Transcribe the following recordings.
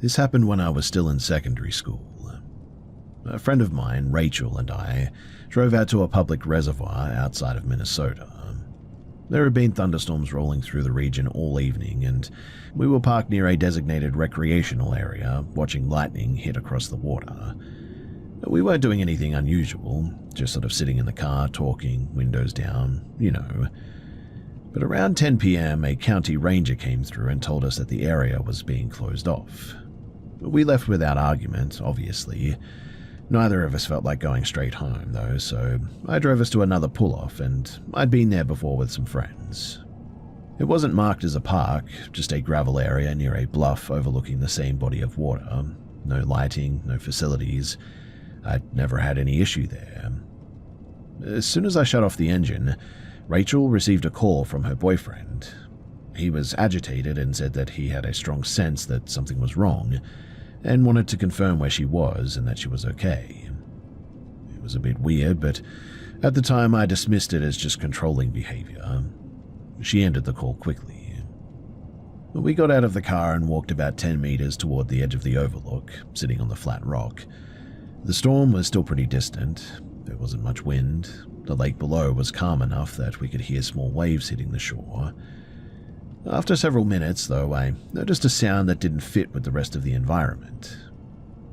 This happened when I was still in secondary school. A friend of mine, Rachel, and I drove out to a public reservoir outside of Minnesota. There had been thunderstorms rolling through the region all evening, and we were parked near a designated recreational area, watching lightning hit across the water. We weren't doing anything unusual, just sort of sitting in the car, talking, windows down, you know. But around 10 p.m., a county ranger came through and told us that the area was being closed off. We left without argument, obviously. Neither of us felt like going straight home, though, so I drove us to another pull-off, and I'd been there before with some friends. It wasn't marked as a park, just a gravel area near a bluff overlooking the same body of water. No lighting, no facilities. I'd never had any issue there. As soon as I shut off the engine, Rachel received a call from her boyfriend. He was agitated and said that he had a strong sense that something was wrong, and wanted to confirm where she was and that she was okay. It was a bit weird, but at the time I dismissed it as just controlling behavior. She ended the call quickly. We got out of the car and walked about 10 meters toward the edge of the overlook, sitting on the flat rock. The storm was still pretty distant. There wasn't much wind. The lake below was calm enough that we could hear small waves hitting the shore. After several minutes, though, I noticed a sound that didn't fit with the rest of the environment.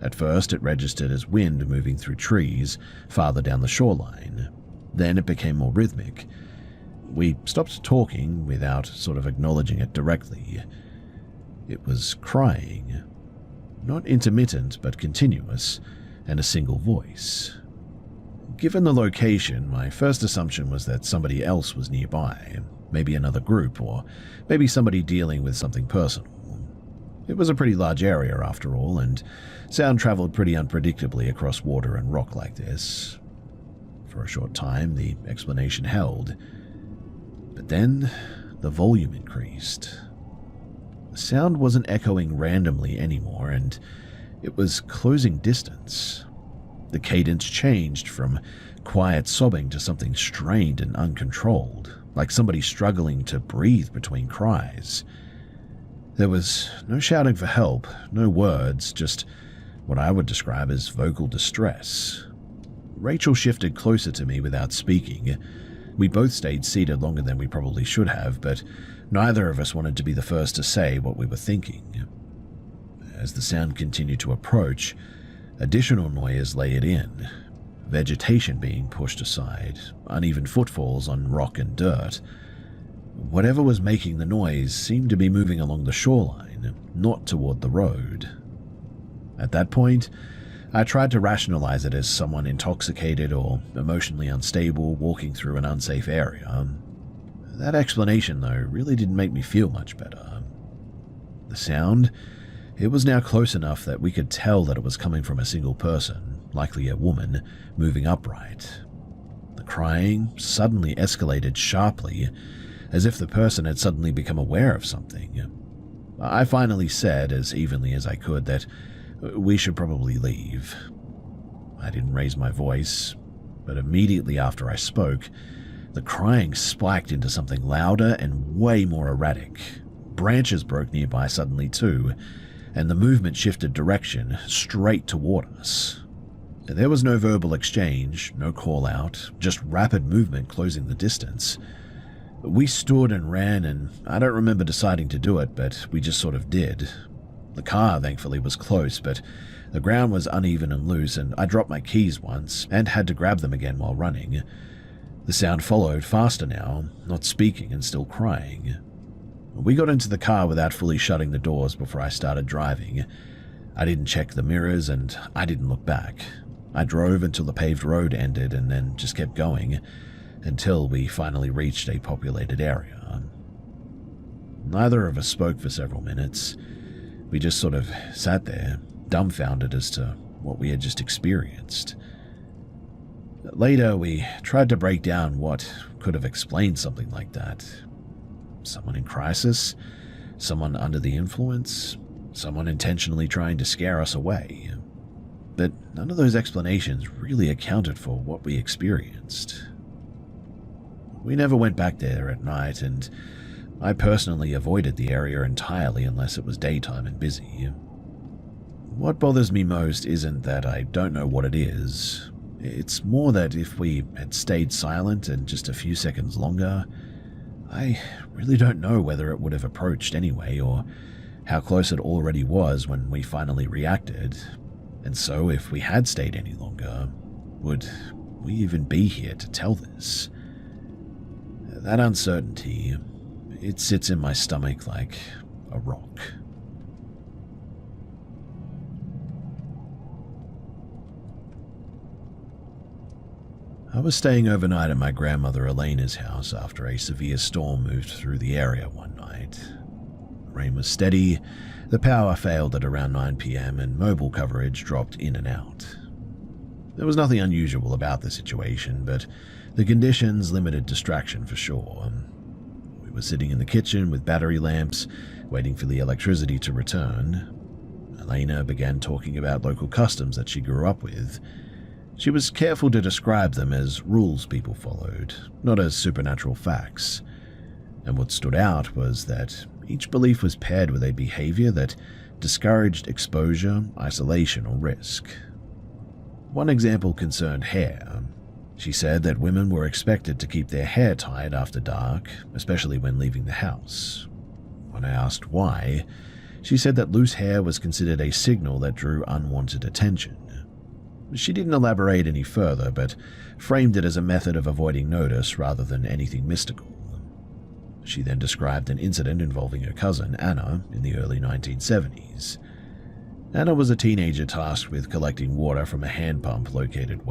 At first, it registered as wind moving through trees farther down the shoreline. Then it became more rhythmic. We stopped talking without sort of acknowledging it directly. It was crying. Not intermittent, but continuous, and a single voice. Given the location, my first assumption was that somebody else was nearby, maybe another group, or maybe somebody dealing with something personal. It was a pretty large area after all, and sound traveled pretty unpredictably across water and rock like this. For a short time, the explanation held. But then, the volume increased. The sound wasn't echoing randomly anymore, and it was closing distance. The cadence changed from quiet sobbing to something strained and uncontrolled, like somebody struggling to breathe between cries. There was no shouting for help, no words, just what I would describe as vocal distress. Rachel shifted closer to me without speaking. We both stayed seated longer than we probably should have, but neither of us wanted to be the first to say what we were thinking. As the sound continued to approach, additional noise layered in, vegetation being pushed aside, uneven footfalls on rock and dirt. Whatever was making the noise seemed to be moving along the shoreline, not toward the road. At that point, I tried to rationalize it as someone intoxicated or emotionally unstable walking through an unsafe area. That explanation, though, really didn't make me feel much better. The sound, it was now close enough that we could tell that it was coming from a single person, likely a woman, moving upright. The crying suddenly escalated sharply, as if the person had suddenly become aware of something. I finally said, as evenly as I could, that we should probably leave. I didn't raise my voice, but immediately after I spoke, the crying spiked into something louder and way more erratic. Branches broke nearby suddenly too, and the movement shifted direction straight toward us. There was no verbal exchange, no call-out, just rapid movement closing the distance. We stood and ran, and I don't remember deciding to do it, but we just sort of did. The car, thankfully, was close, but the ground was uneven and loose, and I dropped my keys once and had to grab them again while running. The sound followed, faster now, not speaking and still crying. We got into the car without fully shutting the doors before I started driving. I didn't check the mirrors, and I didn't look back. I drove until the paved road ended and then just kept going, until we finally reached a populated area. Neither of us spoke for several minutes. We just sort of sat there, dumbfounded as to what we had just experienced. Later, we tried to break down what could have explained something like that. Someone in crisis? Someone under the influence? Someone intentionally trying to scare us away? But none of those explanations really accounted for what we experienced. We never went back there at night, and I personally avoided the area entirely unless it was daytime and busy. What bothers me most isn't that I don't know what it is. It's more that if we had stayed silent and just a few seconds longer, I really don't know whether it would have approached anyway or how close it already was when we finally reacted. And so if we had stayed any longer, would we even be here to tell this? That uncertainty, it sits in my stomach like a rock. I was staying overnight at my grandmother Elena's house after a severe storm moved through the area one night. The rain was steady, the power failed at around 9 p.m. and mobile coverage dropped in and out. There was nothing unusual about the situation, but the conditions limited distraction for sure. We were sitting in the kitchen with battery lamps, waiting for the electricity to return. Elena began talking about local customs that she grew up with. She was careful to describe them as rules people followed, not as supernatural facts. And what stood out was that each belief was paired with a behavior that discouraged exposure, isolation, or risk. One example concerned hair. She said that women were expected to keep their hair tied after dark, especially when leaving the house. When I asked why, she said that loose hair was considered a signal that drew unwanted attention. She didn't elaborate any further, but framed it as a method of avoiding notice rather than anything mystical. She then described an incident involving her cousin, Anna, in the early 1970s. Anna was a teenager tasked with collecting water from a hand pump located,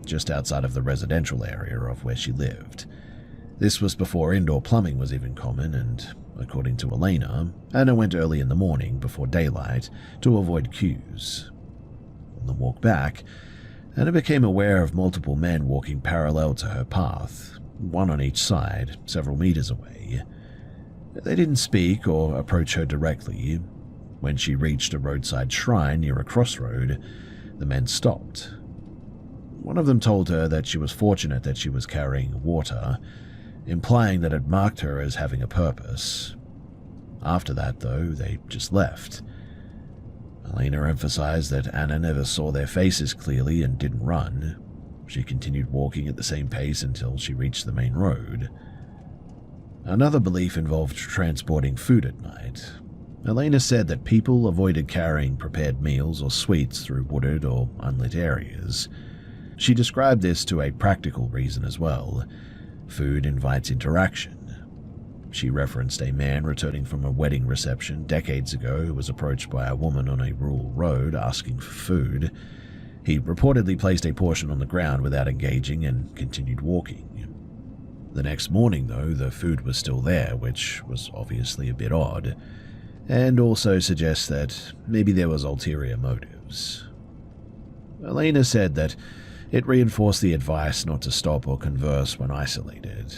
just outside of the residential area of where she lived. This was before indoor plumbing was even common, and according to Elena, Anna went early in the morning before daylight to avoid queues. On the walk back, Anna became aware of multiple men walking parallel to her path, one on each side, several meters away. They didn't speak or approach her directly. When she reached a roadside shrine near a crossroad, the men stopped. One of them told her that she was fortunate that she was carrying water, implying that it marked her as having a purpose. After that, though, they just left. Elena emphasized that Anna never saw their faces clearly and didn't run. She continued walking at the same pace until she reached the main road. Another belief involved transporting food at night. Elena said that people avoided carrying prepared meals or sweets through wooded or unlit areas. She described this to a practical reason as well. Food invites interaction. She referenced a man returning from a wedding reception decades ago who was approached by a woman on a rural road asking for food. He reportedly placed a portion on the ground without engaging and continued walking. The next morning, though, the food was still there, which was obviously a bit odd, and also suggests that maybe there was ulterior motives. Elena said that it reinforced the advice not to stop or converse when isolated.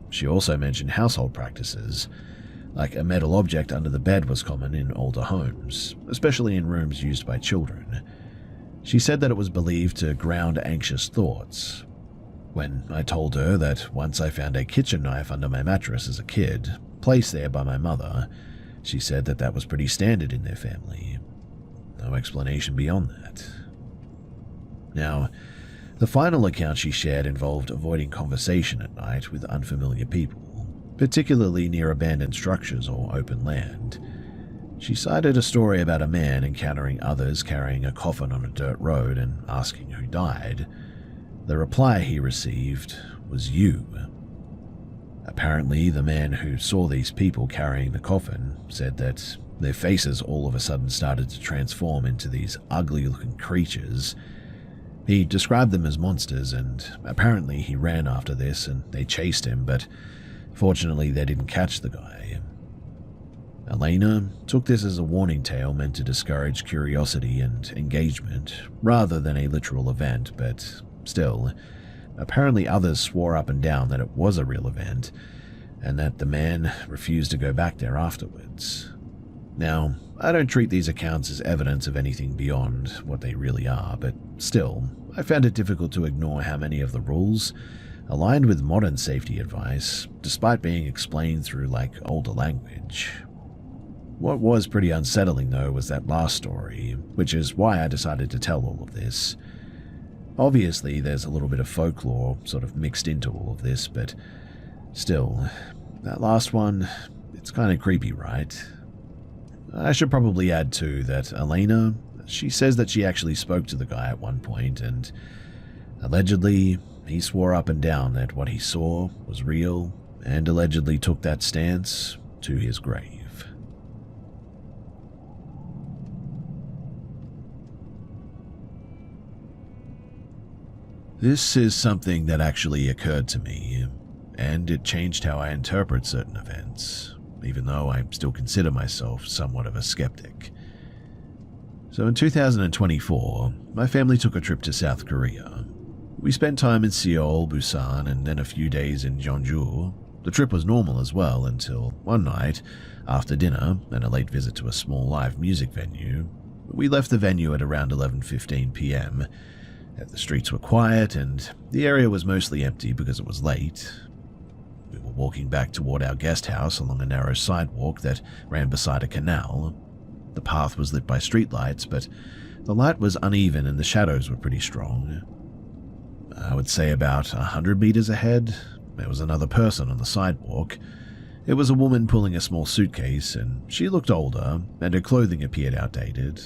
She also mentioned household practices, like a metal object under the bed was common in older homes, especially in rooms used by children. She said that it was believed to ground anxious thoughts. When I told her that once I found a kitchen knife under my mattress as a kid, placed there by my mother, she said that that was pretty standard in their family. No explanation beyond that. Now, the final account she shared involved avoiding conversation at night with unfamiliar people, particularly near abandoned structures or open land. She cited a story about a man encountering others carrying a coffin on a dirt road and asking who died. The reply he received was "you." Apparently, the man who saw these people carrying the coffin said that their faces all of a sudden started to transform into these ugly-looking creatures. He described them as monsters, and apparently he ran after this and they chased him, but fortunately they didn't catch the guy. Elena took this as a warning tale meant to discourage curiosity and engagement, rather than a literal event, but still, apparently others swore up and down that it was a real event, and that the man refused to go back there afterwards. Now, I don't treat these accounts as evidence of anything beyond what they really are, but still, I found it difficult to ignore how many of the rules aligned with modern safety advice, despite being explained through older language. What was pretty unsettling though was that last story, which is why I decided to tell all of this. Obviously, there's a little bit of folklore sort of mixed into all of this, but still, that last one, it's kind of creepy, right? I should probably add too that Elena, she says that she actually spoke to the guy at one point, and allegedly, he swore up and down that what he saw was real, and allegedly took that stance to his grave. This is something that actually occurred to me, and it changed how I interpret certain events, even though I still consider myself somewhat of a skeptic. So in 2024, my family took a trip to South Korea. We spent time in Seoul, Busan, and then a few days in Jeonju. The trip was normal as well until one night, after dinner and a late visit to a small live music venue, we left the venue at around 11:15 p.m. The streets were quiet and the area was mostly empty because it was late. We were walking back toward our guest house along a narrow sidewalk that ran beside a canal. The path was lit by streetlights, but the light was uneven and the shadows were pretty strong. I would say about 100 meters ahead, there was another person on the sidewalk. It was a woman pulling a small suitcase, and she looked older, and her clothing appeared outdated.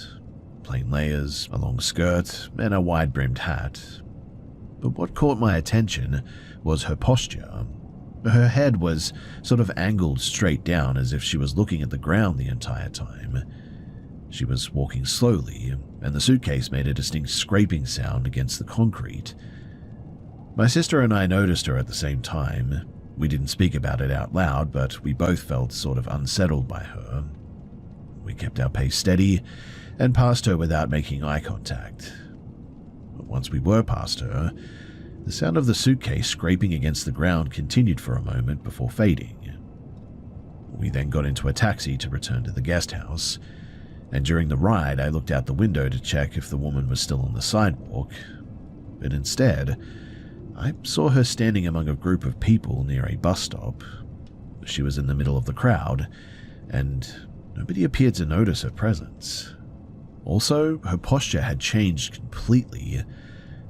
Plain layers, a long skirt, and a wide-brimmed hat. But what caught my attention was her posture. Her head was sort of angled straight down as if she was looking at the ground the entire time. She was walking slowly, and the suitcase made a distinct scraping sound against the concrete. My sister and I noticed her at the same time. We didn't speak about it out loud, but we both felt sort of unsettled by her. We kept our pace steady and passed her without making eye contact. But once we were past her, the sound of the suitcase scraping against the ground continued for a moment before fading. We then got into a taxi to return to the guest house, and during the ride I looked out the window to check if the woman was still on the sidewalk, but instead, I saw her standing among a group of people near a bus stop. She was in the middle of the crowd, and nobody appeared to notice her presence. Also, her posture had changed completely.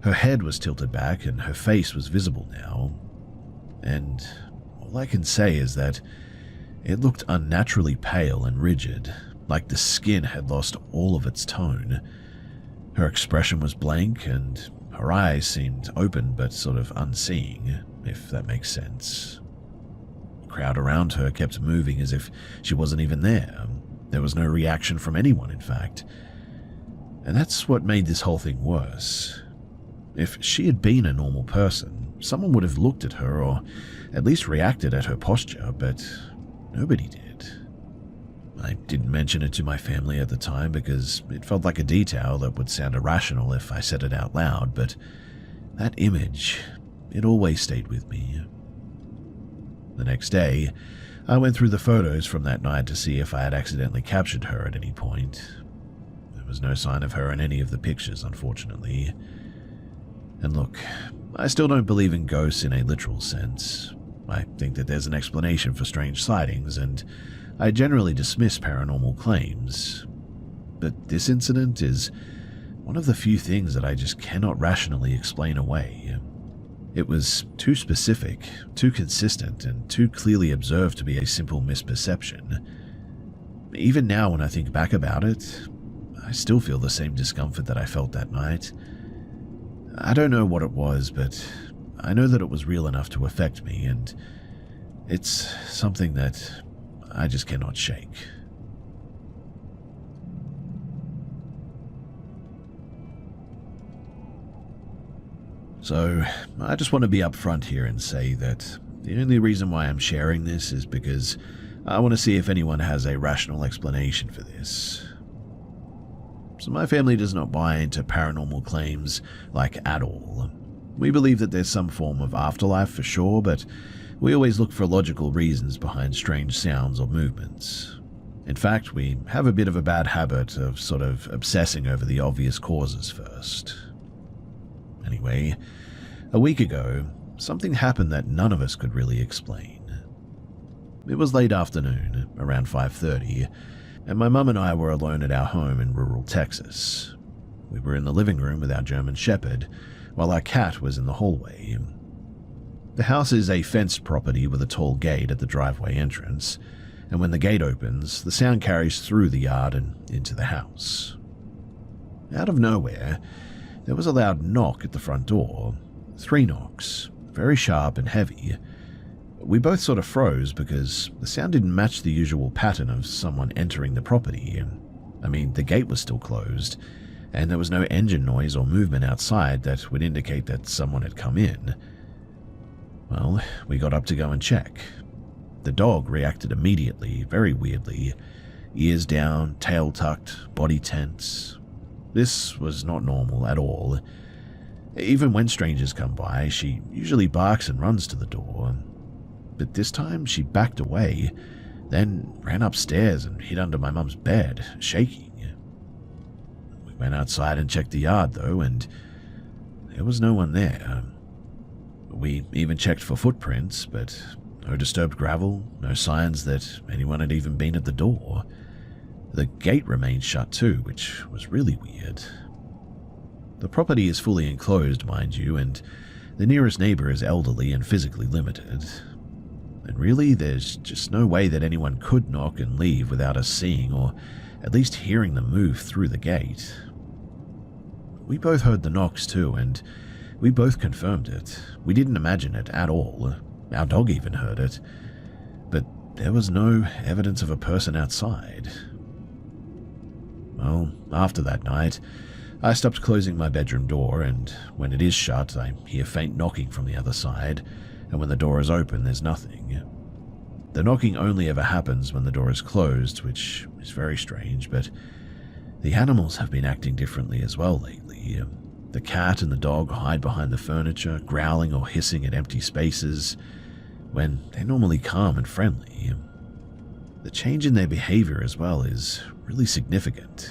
Her head was tilted back and her face was visible now. And all I can say is that it looked unnaturally pale and rigid, like the skin had lost all of its tone. Her expression was blank and her eyes seemed open but sort of unseeing, if that makes sense. The crowd around her kept moving as if she wasn't even there. There was no reaction from anyone, in fact. And that's what made this whole thing worse. If she had been a normal person, someone would have looked at her or at least reacted at her posture, but nobody did. I didn't mention it to my family at the time because it felt like a detail that would sound irrational if I said it out loud, but that image, it always stayed with me. The next day, I went through the photos from that night to see if I had accidentally captured her at any point. There was no sign of her in any of the pictures, unfortunately. And look, I still don't believe in ghosts in a literal sense. I think that there's an explanation for strange sightings, and I generally dismiss paranormal claims. But this incident is one of the few things that I just cannot rationally explain away. It was too specific, too consistent, and too clearly observed to be a simple misperception. Even now when I think back about it, I still feel the same discomfort that I felt that night. I don't know what it was, but I know that it was real enough to affect me, and it's something that I just cannot shake. So, I just want to be upfront here and say that the only reason why I'm sharing this is because I want to see if anyone has a rational explanation for this. So my family does not buy into paranormal claims, like, at all. We believe that there's some form of afterlife for sure, but we always look for logical reasons behind strange sounds or movements. In fact, we have a bit of a bad habit of sort of obsessing over the obvious causes first. Anyway, a week ago, something happened that none of us could really explain. It was late afternoon, around 5:30, and my mum and I were alone at our home in rural Texas. We were in the living room with our German Shepherd, while our cat was in the hallway. The house is a fenced property with a tall gate at the driveway entrance, and when the gate opens, the sound carries through the yard and into the house. Out of nowhere, there was a loud knock at the front door. 3 knocks, very sharp and heavy. We both sort of froze because the sound didn't match the usual pattern of someone entering the property. I mean, the gate was still closed, and there was no engine noise or movement outside that would indicate that someone had come in. Well, we got up to go and check. The dog reacted immediately, very weirdly. Ears down, tail tucked, body tense. This was not normal at all. Even when strangers come by, she usually barks and runs to the door. But this time she backed away, then ran upstairs and hid under my mum's bed, shaking. We went outside and checked the yard though, and there was no one there. We even checked for footprints, but no disturbed gravel, no signs that anyone had even been at the door. The gate remained shut too, which was really weird. The property is fully enclosed, mind you, and the nearest neighbor is elderly and physically limited. And really, there's just no way that anyone could knock and leave without us seeing or at least hearing them move through the gate. We both heard the knocks too, and we both confirmed it. We didn't imagine it at all. Our dog even heard it. But there was no evidence of a person outside. Well, after that night, I stopped closing my bedroom door, and when it is shut, I hear faint knocking from the other side, and when the door is open, there's nothing. The knocking only ever happens when the door is closed, which is very strange, but the animals have been acting differently as well lately. The cat and the dog hide behind the furniture, growling or hissing at empty spaces, when they're normally calm and friendly. The change in their behavior as well is really significant.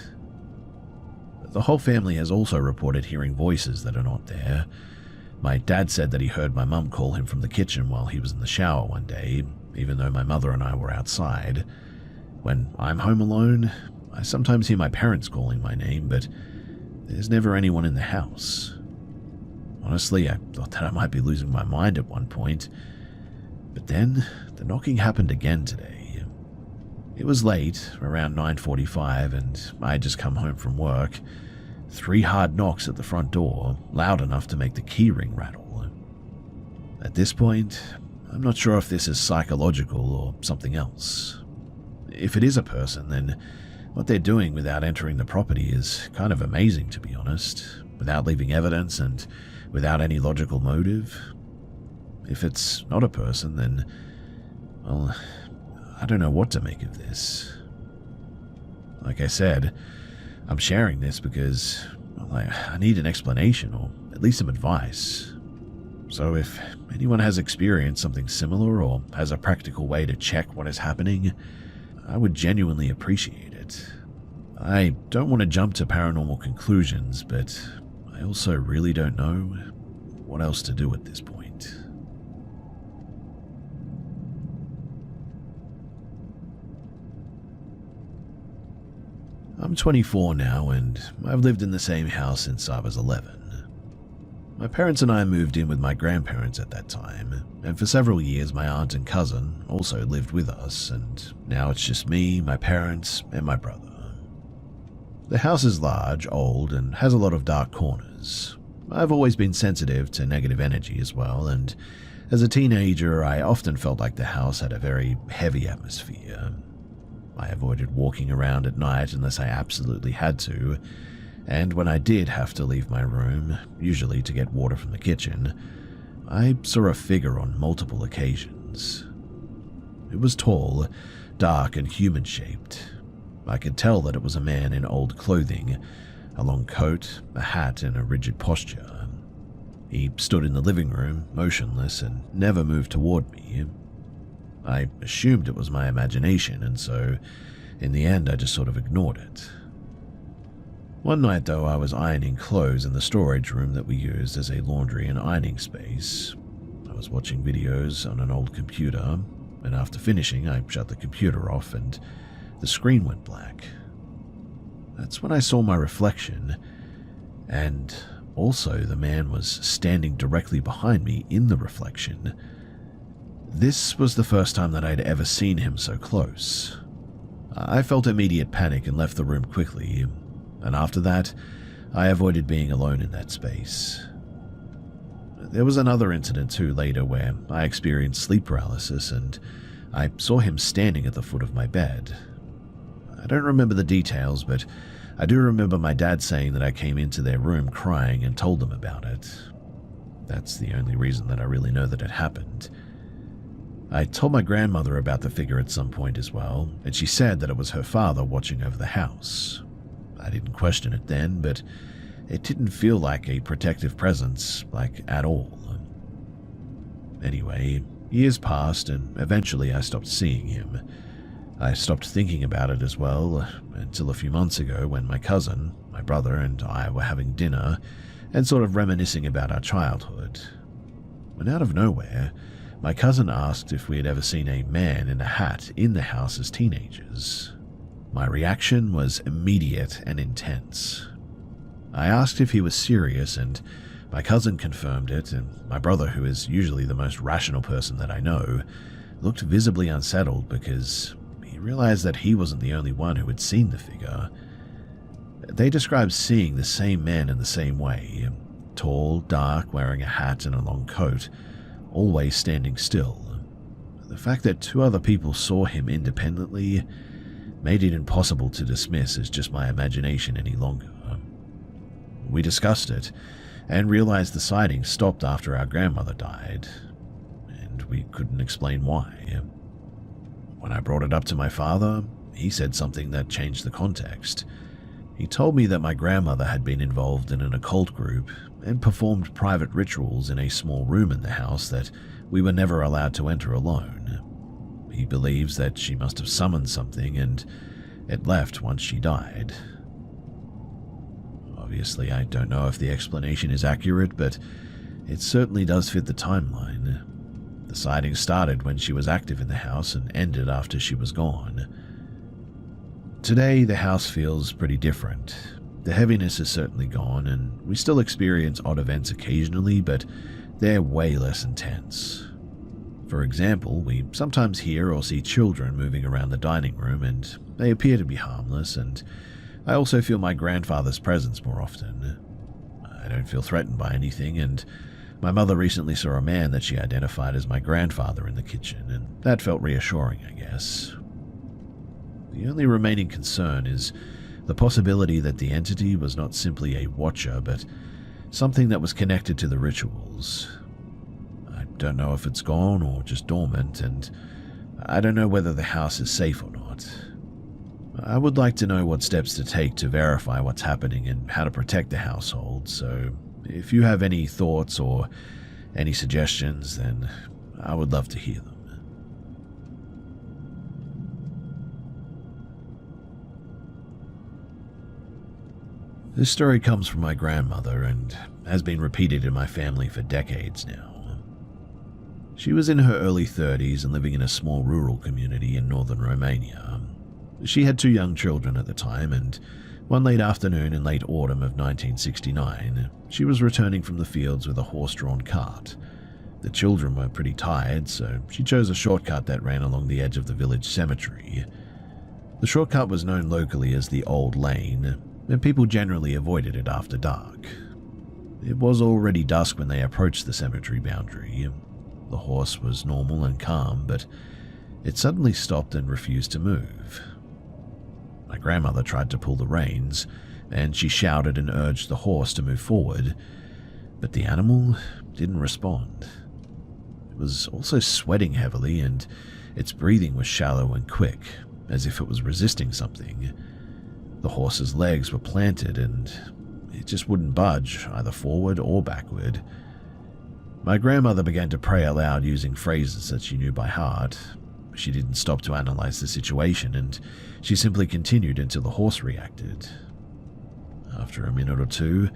The whole family has also reported hearing voices that are not there. My dad said that he heard my mum call him from the kitchen while he was in the shower one day, even though my mother and I were outside. When I'm home alone, I sometimes hear my parents calling my name, but there's never anyone in the house. Honestly, I thought that I might be losing my mind at one point. But then, the knocking happened again today. It was late, around 9:45, and I had just come home from work. 3 hard knocks at the front door, loud enough to make the key ring rattle. At this point, I'm not sure if this is psychological or something else. If it is a person, then what they're doing without entering the property is kind of amazing, to be honest, without leaving evidence and without any logical motive. If it's not a person, then, well, I don't know what to make of this. Like I said, I'm sharing this because, well, I need an explanation or at least some advice. So if anyone has experienced something similar or has a practical way to check what is happening, I would genuinely appreciate it. I don't want to jump to paranormal conclusions, but I also really don't know what else to do at this point. I'm 24 now, and I've lived in the same house since I was 11. My parents and I moved in with my grandparents at that time, and for several years my aunt and cousin also lived with us, and now it's just me, my parents, and my brother. The house is large, old, and has a lot of dark corners. I've always been sensitive to negative energy as well, and as a teenager I often felt like the house had a very heavy atmosphere. I avoided walking around at night unless I absolutely had to, and when I did have to leave my room, usually to get water from the kitchen, I saw a figure on multiple occasions. It was tall, dark, and human-shaped. I could tell that it was a man in old clothing, a long coat, a hat, and a rigid posture. He stood in the living room, motionless, and never moved toward me. I assumed it was my imagination, and so, in the end, I just sort of ignored it. One night, though, I was ironing clothes in the storage room that we used as a laundry and ironing space. I was watching videos on an old computer, and after finishing, I shut the computer off and the screen went black. That's when I saw my reflection, and also the man was standing directly behind me in the reflection. This was the first time that I'd ever seen him so close. I felt immediate panic and left the room quickly, and after that, I avoided being alone in that space. There was another incident too later where I experienced sleep paralysis and I saw him standing at the foot of my bed. I don't remember the details, but I do remember my dad saying that I came into their room crying and told them about it. That's the only reason that I really know that it happened. I told my grandmother about the figure at some point as well, and she said that it was her father watching over the house. I didn't question it then, but it didn't feel like a protective presence, like at all. Anyway, years passed and eventually I stopped seeing him. I stopped thinking about it as well, until a few months ago when my cousin, my brother, and I were having dinner and sort of reminiscing about our childhood. When out of nowhere, my cousin asked if we had ever seen a man in a hat in the house as teenagers. My reaction was immediate and intense. I asked if he was serious, and my cousin confirmed it, and my brother, who is usually the most rational person that I know, looked visibly unsettled because he realized that he wasn't the only one who had seen the figure. They described seeing the same man in the same way, tall, dark, wearing a hat and a long coat, always standing still. The fact that two other people saw him independently made it impossible to dismiss as just my imagination any longer. We discussed it and realized the sighting stopped after our grandmother died, and we couldn't explain why. When I brought it up to my father, he said something that changed the context. He told me that my grandmother had been involved in an occult group and performed private rituals in a small room in the house that we were never allowed to enter alone. He believes that she must have summoned something and it left once she died. Obviously, I don't know if the explanation is accurate, but it certainly does fit the timeline. The sighting started when she was active in the house and ended after she was gone. Today, the house feels pretty different. The heaviness is certainly gone, and we still experience odd events occasionally, but they're way less intense. For example, we sometimes hear or see children moving around the dining room, and they appear to be harmless, and I also feel my grandfather's presence more often. I don't feel threatened by anything, and my mother recently saw a man that she identified as my grandfather in the kitchen, and that felt reassuring, I guess. The only remaining concern is the possibility that the entity was not simply a watcher, but something that was connected to the rituals. I don't know if it's gone or just dormant, and I don't know whether the house is safe or not. I would like to know what steps to take to verify what's happening and how to protect the household, so if you have any thoughts or any suggestions, then I would love to hear them. This story comes from my grandmother and has been repeated in my family for decades now. She was in her early 30s and living in a small rural community in northern Romania. She had 2 young children at the time, and one late afternoon in late autumn of 1969, she was returning from the fields with a horse-drawn cart. The children were pretty tired, so she chose a shortcut that ran along the edge of the village cemetery. The shortcut was known locally as the Old Lane, and people generally avoided it after dark. It was already dusk when they approached the cemetery boundary. The horse was normal and calm, but it suddenly stopped and refused to move. My grandmother tried to pull the reins, and she shouted and urged the horse to move forward, but the animal didn't respond. It was also sweating heavily, and its breathing was shallow and quick, as if it was resisting something. The horse's legs were planted, and it just wouldn't budge, either forward or backward. My grandmother began to pray aloud using phrases that she knew by heart. She didn't stop to analyze the situation, and she simply continued until the horse reacted. After a minute or two,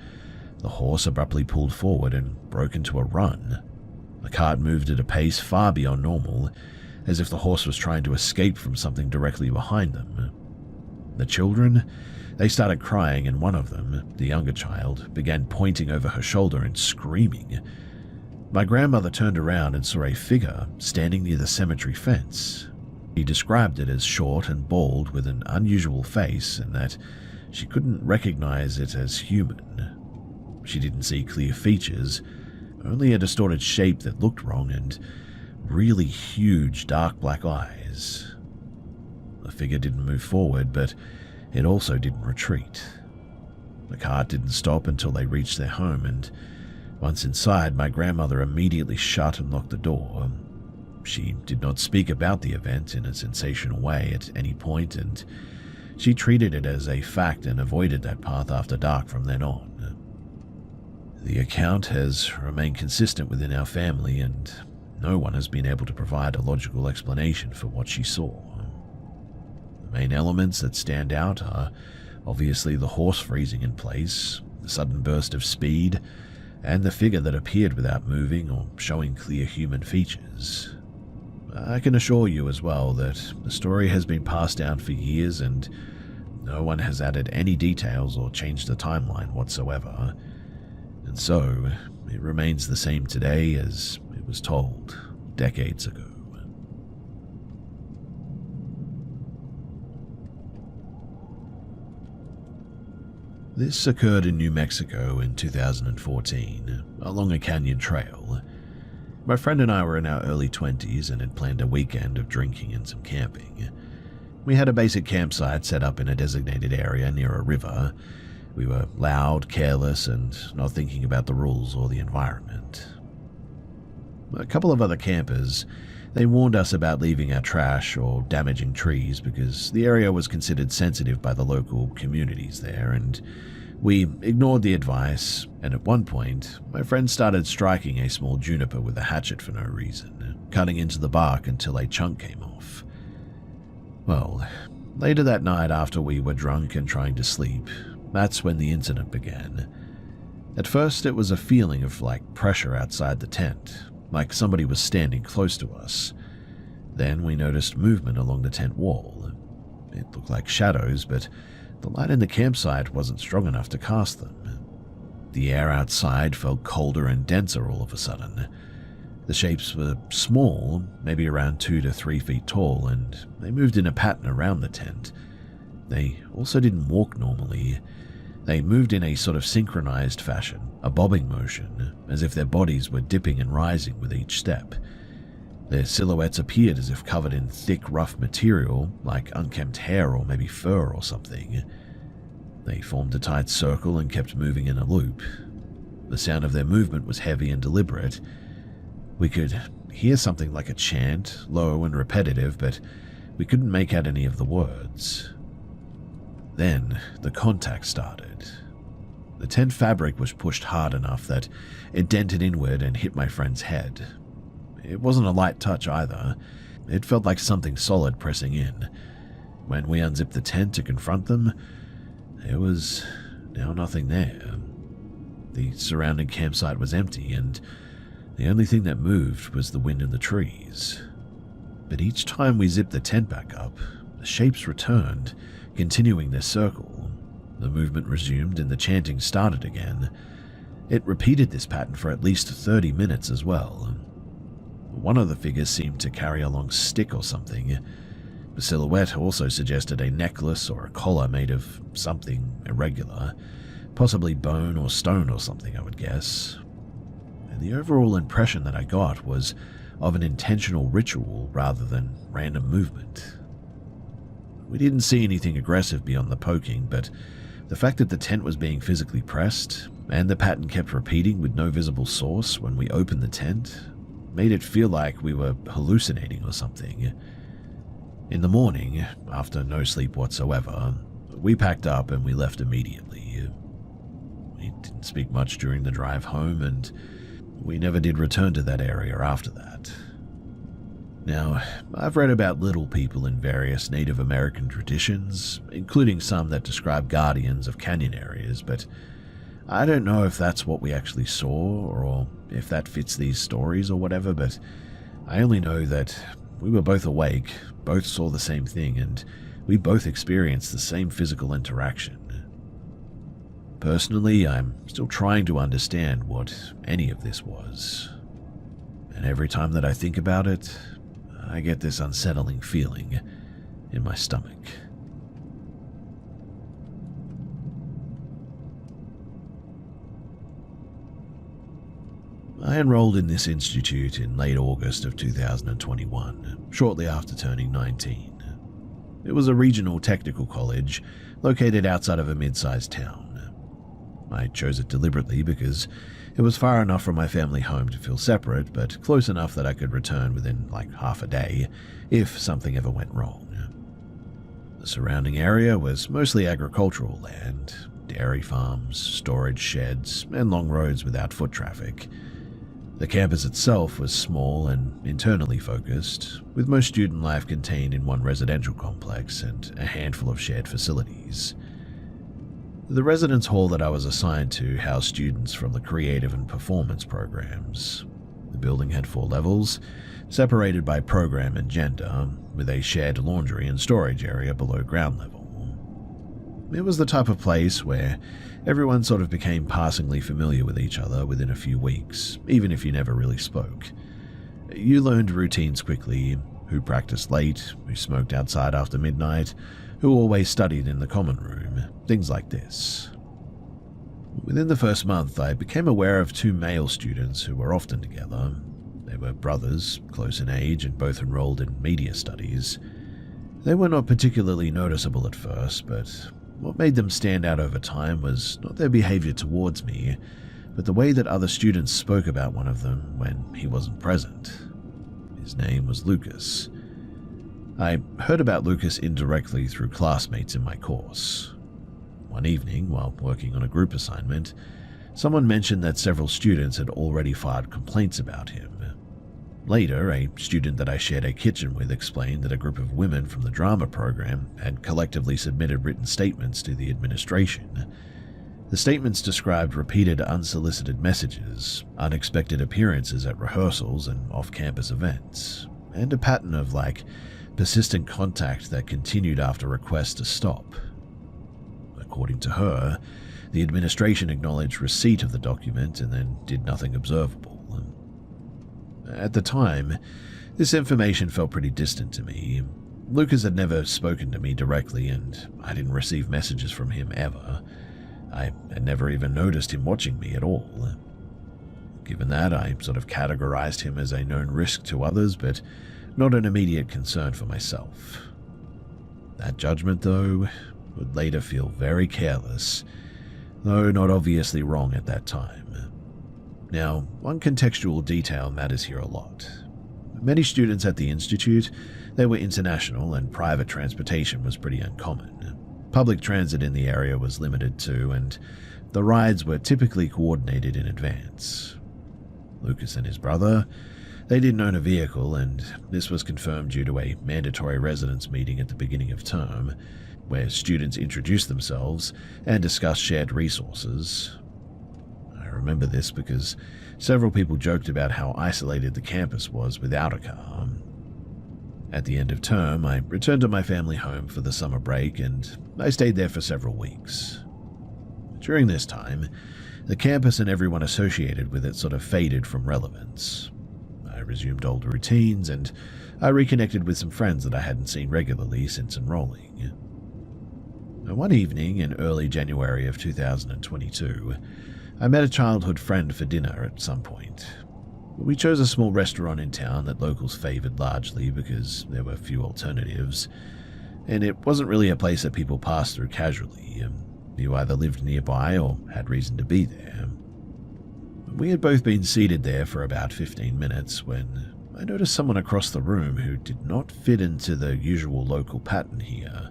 the horse abruptly pulled forward and broke into a run. The cart moved at a pace far beyond normal, as if the horse was trying to escape from something directly behind them. The children, they started crying, and one of them, the younger child, began pointing over her shoulder and screaming. My grandmother turned around and saw a figure standing near the cemetery fence. She described it as short and bald with an unusual face, and that she couldn't recognize it as human. She didn't see clear features, only a distorted shape that looked wrong and really huge dark black eyes. The figure didn't move forward, but it also didn't retreat. The cart didn't stop until they reached their home, and once inside, my grandmother immediately shut and locked the door. She did not speak about the event in a sensational way at any point, and she treated it as a fact and avoided that path after dark from then on. The account has remained consistent within our family, and no one has been able to provide a logical explanation for what she saw. The main elements that stand out are obviously the horse freezing in place, the sudden burst of speed, and the figure that appeared without moving or showing clear human features. I can assure you as well that the story has been passed down for years and no one has added any details or changed the timeline whatsoever. And so, it remains the same today as it was told decades ago. This occurred in New Mexico in 2014, along a canyon trail. My friend and I were in our early 20s and had planned a weekend of drinking and some camping. We had a basic campsite set up in a designated area near a river. We were loud, careless, and not thinking about the rules or the environment. A couple of other campers, they warned us about leaving our trash or damaging trees because the area was considered sensitive by the local communities there, and we ignored the advice, and at one point, my friend started striking a small juniper with a hatchet for no reason, cutting into the bark until a chunk came off. Well, later that night after we were drunk and trying to sleep, that's when the incident began. At first, it was a feeling of pressure outside the tent, like somebody was standing close to us. Then we noticed movement along the tent wall. It looked like shadows, but the light in the campsite wasn't strong enough to cast them. The air outside felt colder and denser all of a sudden. The shapes were small, maybe around 2 to 3 feet tall, and they moved in a pattern around the tent. They also didn't walk normally. They moved in a sort of synchronized fashion, a bobbing motion, as if their bodies were dipping and rising with each step. Their silhouettes appeared as if covered in thick, rough material, like unkempt hair or maybe fur or something. They formed a tight circle and kept moving in a loop. The sound of their movement was heavy and deliberate. We could hear something like a chant, low and repetitive, but we couldn't make out any of the words. Then the contact started. The tent fabric was pushed hard enough that it dented inward and hit my friend's head. It wasn't a light touch either. It felt like something solid pressing in. When we unzipped the tent to confront them, there was now nothing there. The surrounding campsite was empty, and the only thing that moved was the wind in the trees. But each time we zipped the tent back up, the shapes returned, continuing their circle. The movement resumed and the chanting started again. It repeated this pattern for at least 30 minutes as well. One of the figures seemed to carry a long stick or something. The silhouette also suggested a necklace or a collar made of something irregular, possibly bone or stone or something, I would guess. And the overall impression that I got was of an intentional ritual rather than random movement. We didn't see anything aggressive beyond the poking, but the fact that the tent was being physically pressed, and the pattern kept repeating with no visible source when we opened the tent, made it feel like we were hallucinating or something. In the morning, after no sleep whatsoever, we packed up and we left immediately. We didn't speak much during the drive home, and we never did return to that area after that. Now, I've read about little people in various Native American traditions, including some that describe guardians of canyon areas, but I don't know if that's what we actually saw or if that fits these stories or whatever, but I only know that we were both awake, both saw the same thing, and we both experienced the same physical interaction. Personally, I'm still trying to understand what any of this was. And every time that I think about it, I get this unsettling feeling in my stomach. I enrolled in this institute in late August of 2021, shortly after turning 19. It was a regional technical college located outside of a mid-sized town. I chose it deliberately because it was far enough from my family home to feel separate, but close enough that I could return within like half a day if something ever went wrong. The surrounding area was mostly agricultural land, dairy farms, storage sheds, and long roads without foot traffic. The campus itself was small and internally focused, with most student life contained in one residential complex and a handful of shared facilities. The residence hall that I was assigned to housed students from the creative and performance programs. The building had 4 levels, separated by program and gender, with a shared laundry and storage area below ground level. It was the type of place where everyone sort of became passingly familiar with each other within a few weeks, even if you never really spoke. You learned routines quickly: who practiced late, who smoked outside after midnight, who always studied in the common room, things like this. Within the first month, I became aware of 2 male students who were often together. They were brothers, close in age, and both enrolled in media studies. They were not particularly noticeable at first, but what made them stand out over time was not their behavior towards me, but the way that other students spoke about one of them when he wasn't present. His name was Lucas. I heard about Lucas indirectly through classmates in my course. One evening, while working on a group assignment, someone mentioned that several students had already filed complaints about him. Later, a student that I shared a kitchen with explained that a group of women from the drama program had collectively submitted written statements to the administration. The statements described repeated unsolicited messages, unexpected appearances at rehearsals and off-campus events, and a pattern of persistent contact that continued after requests to stop. According to her, the administration acknowledged receipt of the document and then did nothing observable. At the time, this information felt pretty distant to me. Lucas had never spoken to me directly, and I didn't receive messages from him ever. I had never even noticed him watching me at all. Given that, I sort of categorized him as a known risk to others, but not an immediate concern for myself. That judgment, though, would later feel very careless, though not obviously wrong at that time. Now, one contextual detail matters here a lot. Many students at the institute, they were international, and private transportation was pretty uncommon. Public transit in the area was limited too, and the rides were typically coordinated in advance. Lucas and his brother, they didn't own a vehicle, and this was confirmed due to a mandatory residence meeting at the beginning of term, where students introduced themselves and discussed shared resources. I remember this because several people joked about how isolated the campus was without a car. At the end of term, I returned to my family home for the summer break, and I stayed there for several weeks. During this time, the campus and everyone associated with it sort of faded from relevance. I resumed old routines, and I reconnected with some friends that I hadn't seen regularly since enrolling. One evening in early January of 2022, I met a childhood friend for dinner at some point. We chose a small restaurant in town that locals favored largely because there were few alternatives, and it wasn't really a place that people passed through casually. You either lived nearby or had reason to be there. We had both been seated there for about 15 minutes when I noticed someone across the room who did not fit into the usual local pattern here.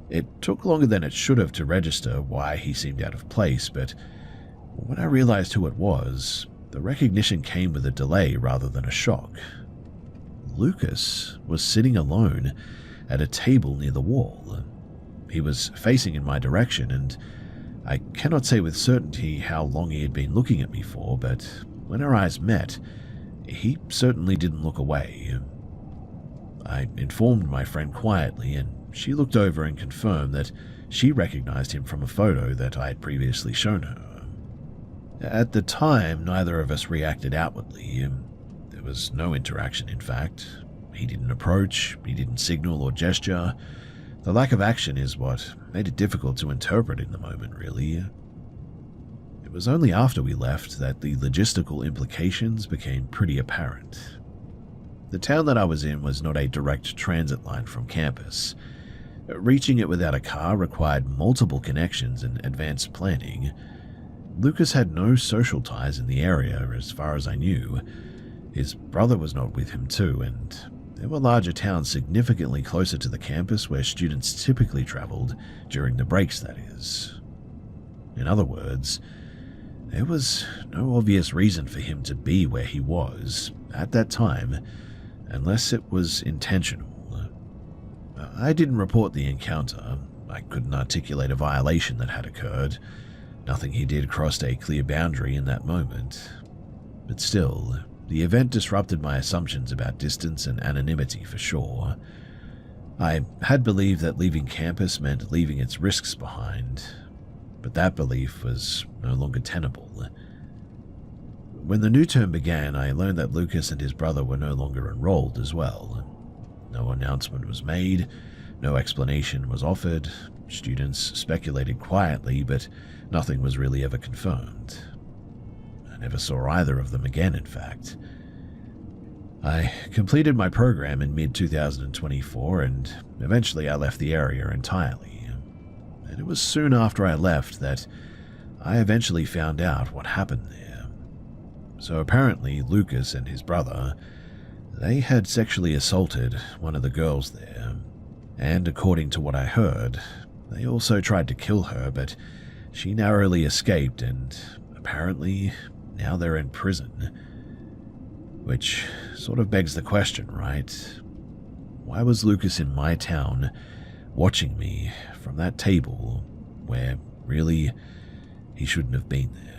It took longer than it should have to register why he seemed out of place, but when I realized who it was, the recognition came with a delay rather than a shock. Lucas was sitting alone at a table near the wall. He was facing in my direction, and I cannot say with certainty how long he had been looking at me for, but when our eyes met, he certainly didn't look away. I informed my friend quietly, and she looked over and confirmed that she recognized him from a photo that I had previously shown her. At the time, neither of us reacted outwardly. There was no interaction, in fact. He didn't approach, he didn't signal or gesture. The lack of action is what made it difficult to interpret in the moment, really. It was only after we left that the logistical implications became pretty apparent. The town that I was in was not a direct transit line from campus. Reaching it without a car required multiple connections and advanced planning. Lucas had no social ties in the area as far as I knew. His brother was not with him too, and there were larger towns significantly closer to the campus where students typically traveled during the breaks, that is. In other words, there was no obvious reason for him to be where he was at that time, unless it was intentional. I didn't report the encounter. I couldn't articulate a violation that had occurred. Nothing he did crossed a clear boundary in that moment. But still, the event disrupted my assumptions about distance and anonymity for sure. I had believed that leaving campus meant leaving its risks behind, but that belief was no longer tenable. When the new term began, I learned that Lucas and his brother were no longer enrolled as well. No announcement was made, no explanation was offered. Students speculated quietly, but nothing was really ever confirmed. I never saw either of them again, in fact. I completed my program in mid-2024, and eventually I left the area entirely. And it was soon after I left that I eventually found out what happened there. So apparently Lucas and his brother, they had sexually assaulted one of the girls there, and according to what I heard, they also tried to kill her, but she narrowly escaped, and apparently now they're in prison. Which sort of begs the question, right? Why was Lucas in my town, watching me from that table, where really he shouldn't have been there?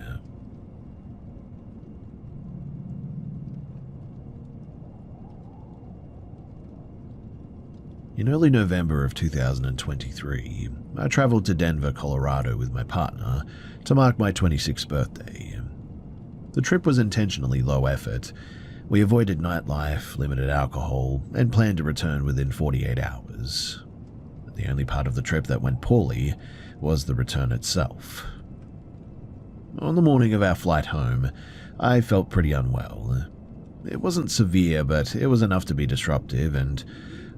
In early November of 2023, I traveled to Denver, Colorado with my partner to mark my 26th birthday. The trip was intentionally low effort. We avoided nightlife, limited alcohol, and planned to return within 48 hours. The only part of the trip that went poorly was the return itself. On the morning of our flight home, I felt pretty unwell. It wasn't severe, but it was enough to be disruptive, and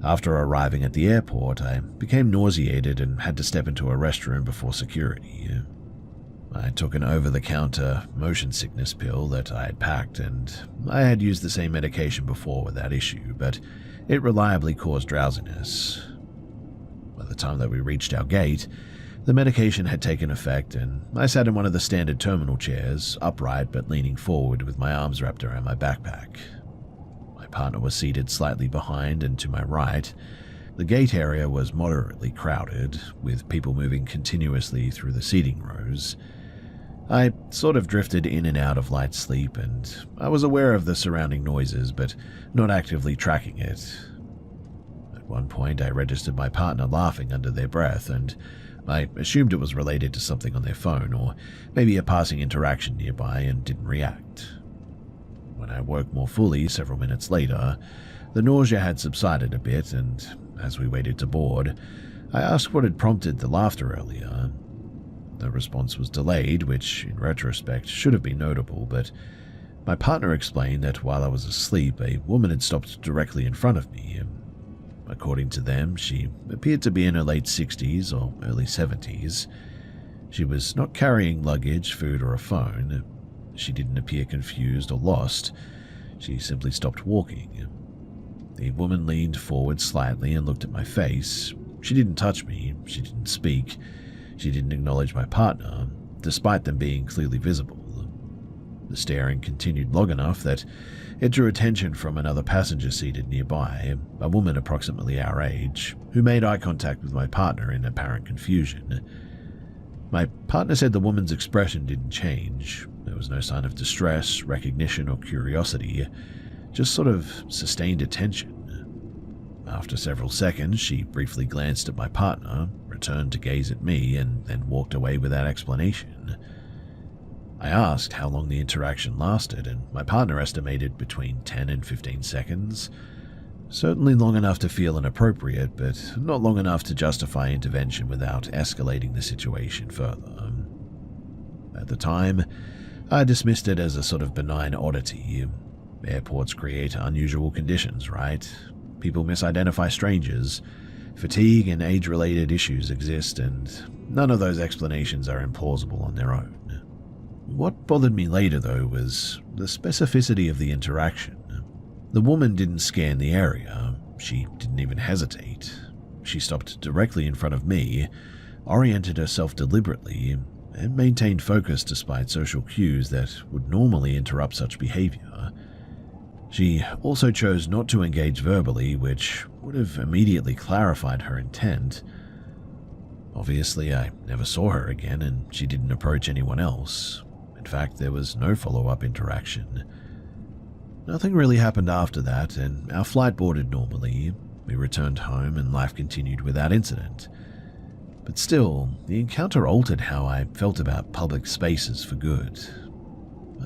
after arriving at the airport, I became nauseated and had to step into a restroom before security. I took an over-the-counter motion sickness pill that I had packed, and I had used the same medication before without issue, but it reliably caused drowsiness. By the time that we reached our gate, the medication had taken effect, and I sat in one of the standard terminal chairs, upright but leaning forward with my arms wrapped around my backpack. My partner was seated slightly behind and to my right. The gate area was moderately crowded, with people moving continuously through the seating rows. I sort of drifted in and out of light sleep, and I was aware of the surrounding noises, but not actively tracking it. At one point, I registered my partner laughing under their breath, and I assumed it was related to something on their phone, or maybe a passing interaction nearby, and didn't react. When I woke more fully several minutes later, the nausea had subsided a bit, and as we waited to board, I asked what had prompted the laughter earlier. The response was delayed, which, in retrospect, should have been notable, but my partner explained that while I was asleep, a woman had stopped directly in front of me. According to them, she appeared to be in her late 60s or early 70s. She was not carrying luggage, food, or a phone. She didn't appear confused or lost. She simply stopped walking. The woman leaned forward slightly and looked at my face. She didn't touch me. She didn't speak. She didn't acknowledge my partner, despite them being clearly visible. The staring continued long enough that it drew attention from another passenger seated nearby, a woman approximately our age, who made eye contact with my partner in apparent confusion. My partner said the woman's expression didn't change. There was no sign of distress, recognition, or curiosity, just sort of sustained attention. After several seconds, she briefly glanced at my partner, returned to gaze at me, and then walked away without explanation. I asked how long the interaction lasted, and my partner estimated between 10 and 15 seconds. Certainly long enough to feel inappropriate, but not long enough to justify intervention without escalating the situation further. At the time, I dismissed it as a sort of benign oddity. Airports create unusual conditions, right? People misidentify strangers. Fatigue and age-related issues exist, and none of those explanations are implausible on their own. What bothered me later, though, was the specificity of the interaction. The woman didn't scan the area. She didn't even hesitate. She stopped directly in front of me, oriented herself deliberately, and maintained focus despite social cues that would normally interrupt such behavior. She also chose not to engage verbally, which would have immediately clarified her intent. Obviously, I never saw her again, and she didn't approach anyone else. In fact, there was no follow-up interaction. Nothing really happened after that, and our flight boarded normally. We returned home, and life continued without incident. But still, the encounter altered how I felt about public spaces for good.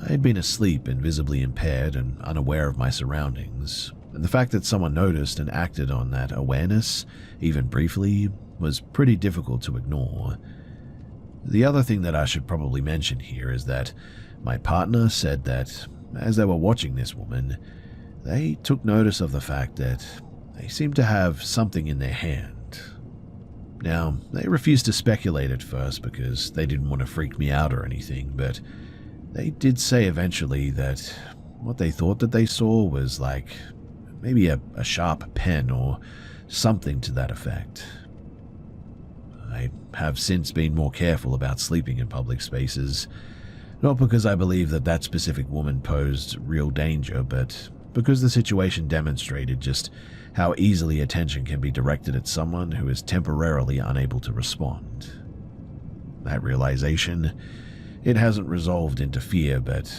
I had been asleep and visibly impaired and unaware of my surroundings, and the fact that someone noticed and acted on that awareness, even briefly, was pretty difficult to ignore. The other thing that I should probably mention here is that my partner said that, as they were watching this woman, they took notice of the fact that they seemed to have something in their hand. Now, they refused to speculate at first because they didn't want to freak me out or anything, but they did say eventually that what they thought that they saw was like maybe a sharp pen or something to that effect. I have since been more careful about sleeping in public spaces, not because I believe that that specific woman posed real danger, but because the situation demonstrated just how easily attention can be directed at someone who is temporarily unable to respond. That realization, it hasn't resolved into fear, but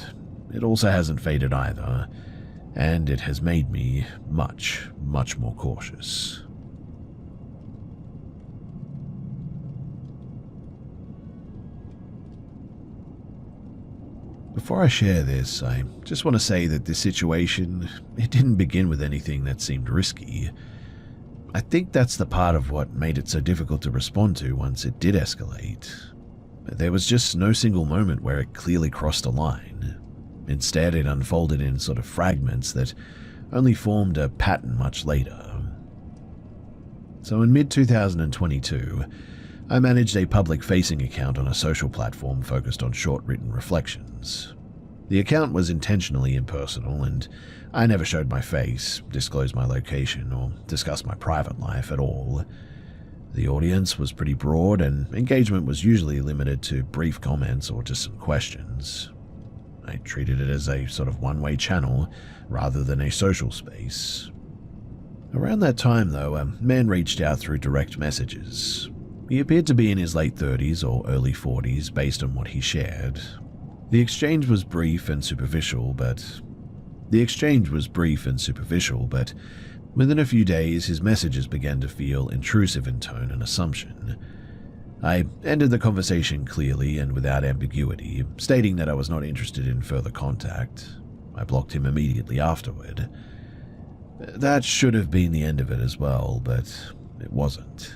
it also hasn't faded either, and it has made me much, much more cautious. Before I share this, I just want to say that this situation, it didn't begin with anything that seemed risky. I think that's the part of what made it so difficult to respond to once it did escalate. There was just no single moment where it clearly crossed a line. Instead, it unfolded in sort of fragments that only formed a pattern much later. So in mid-2022, I managed a public-facing account on a social platform focused on short written reflections. The account was intentionally impersonal, and I never showed my face, disclosed my location, or discussed my private life at all. The audience was pretty broad, and engagement was usually limited to brief comments or just some questions. I treated it as a sort of one-way channel rather than a social space. Around that time, though, a man reached out through direct messages. He appeared to be in his late 30s or early 40s based on what he shared. The exchange was brief and superficial, but within a few days his messages began to feel intrusive in tone and assumption. I ended the conversation clearly and without ambiguity, stating that I was not interested in further contact. I blocked him immediately afterward. That should have been the end of it as well, but it wasn't.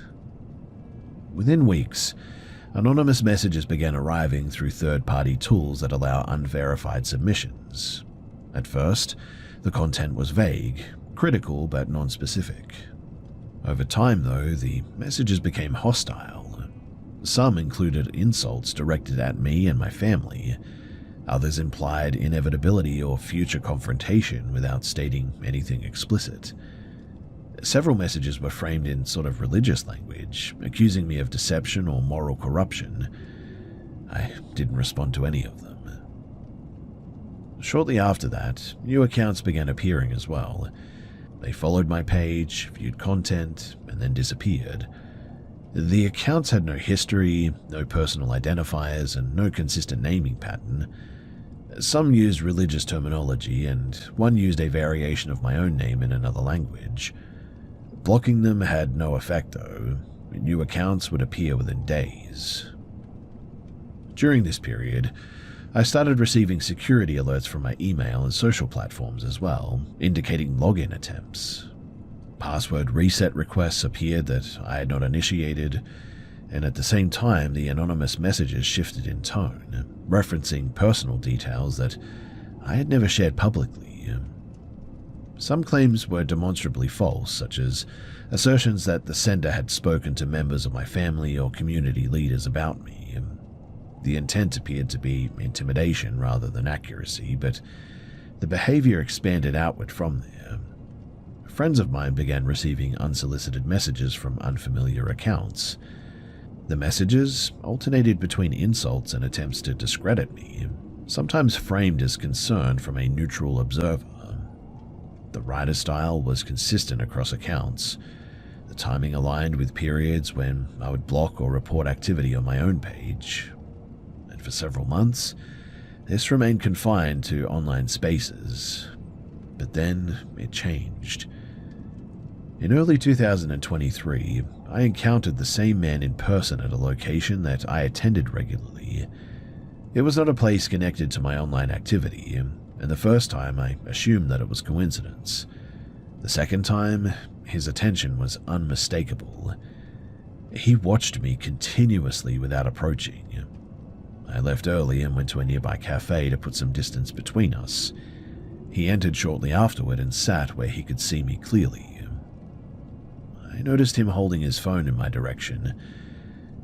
Within weeks, anonymous messages began arriving through third-party tools that allow unverified submissions. At first, the content was vague, critical but non-specific. Over time, though, the messages became hostile. Some included insults directed at me and my family. Others implied inevitability or future confrontation without stating anything explicit. Several messages were framed in sort of religious language, accusing me of deception or moral corruption. I didn't respond to any of them. Shortly after that, new accounts began appearing as well. They followed my page, viewed content, and then disappeared. The accounts had no history, no personal identifiers, and no consistent naming pattern. Some used religious terminology, and one used a variation of my own name in another language. Blocking them had no effect though. New accounts would appear within days. During this period, I started receiving security alerts from my email and social platforms as well, indicating login attempts. Password reset requests appeared that I had not initiated, and at the same time the anonymous messages shifted in tone, referencing personal details that I had never shared publicly. Some claims were demonstrably false, such as assertions that the sender had spoken to members of my family or community leaders about me. The intent appeared to be intimidation rather than accuracy, but the behavior expanded outward from there. Friends of mine began receiving unsolicited messages from unfamiliar accounts. The messages alternated between insults and attempts to discredit me, sometimes framed as concern from a neutral observer. The writer style was consistent across accounts. The timing aligned with periods when I would block or report activity on my own page. And for several months, this remained confined to online spaces. But then it changed. In early 2023, I encountered the same man in person at a location that I attended regularly. It was not a place connected to my online activity, and the first time I assumed that it was coincidence. The second time, his attention was unmistakable. He watched me continuously without approaching. I left early and went to a nearby cafe to put some distance between us. He entered shortly afterward and sat where he could see me clearly. I noticed him holding his phone in my direction,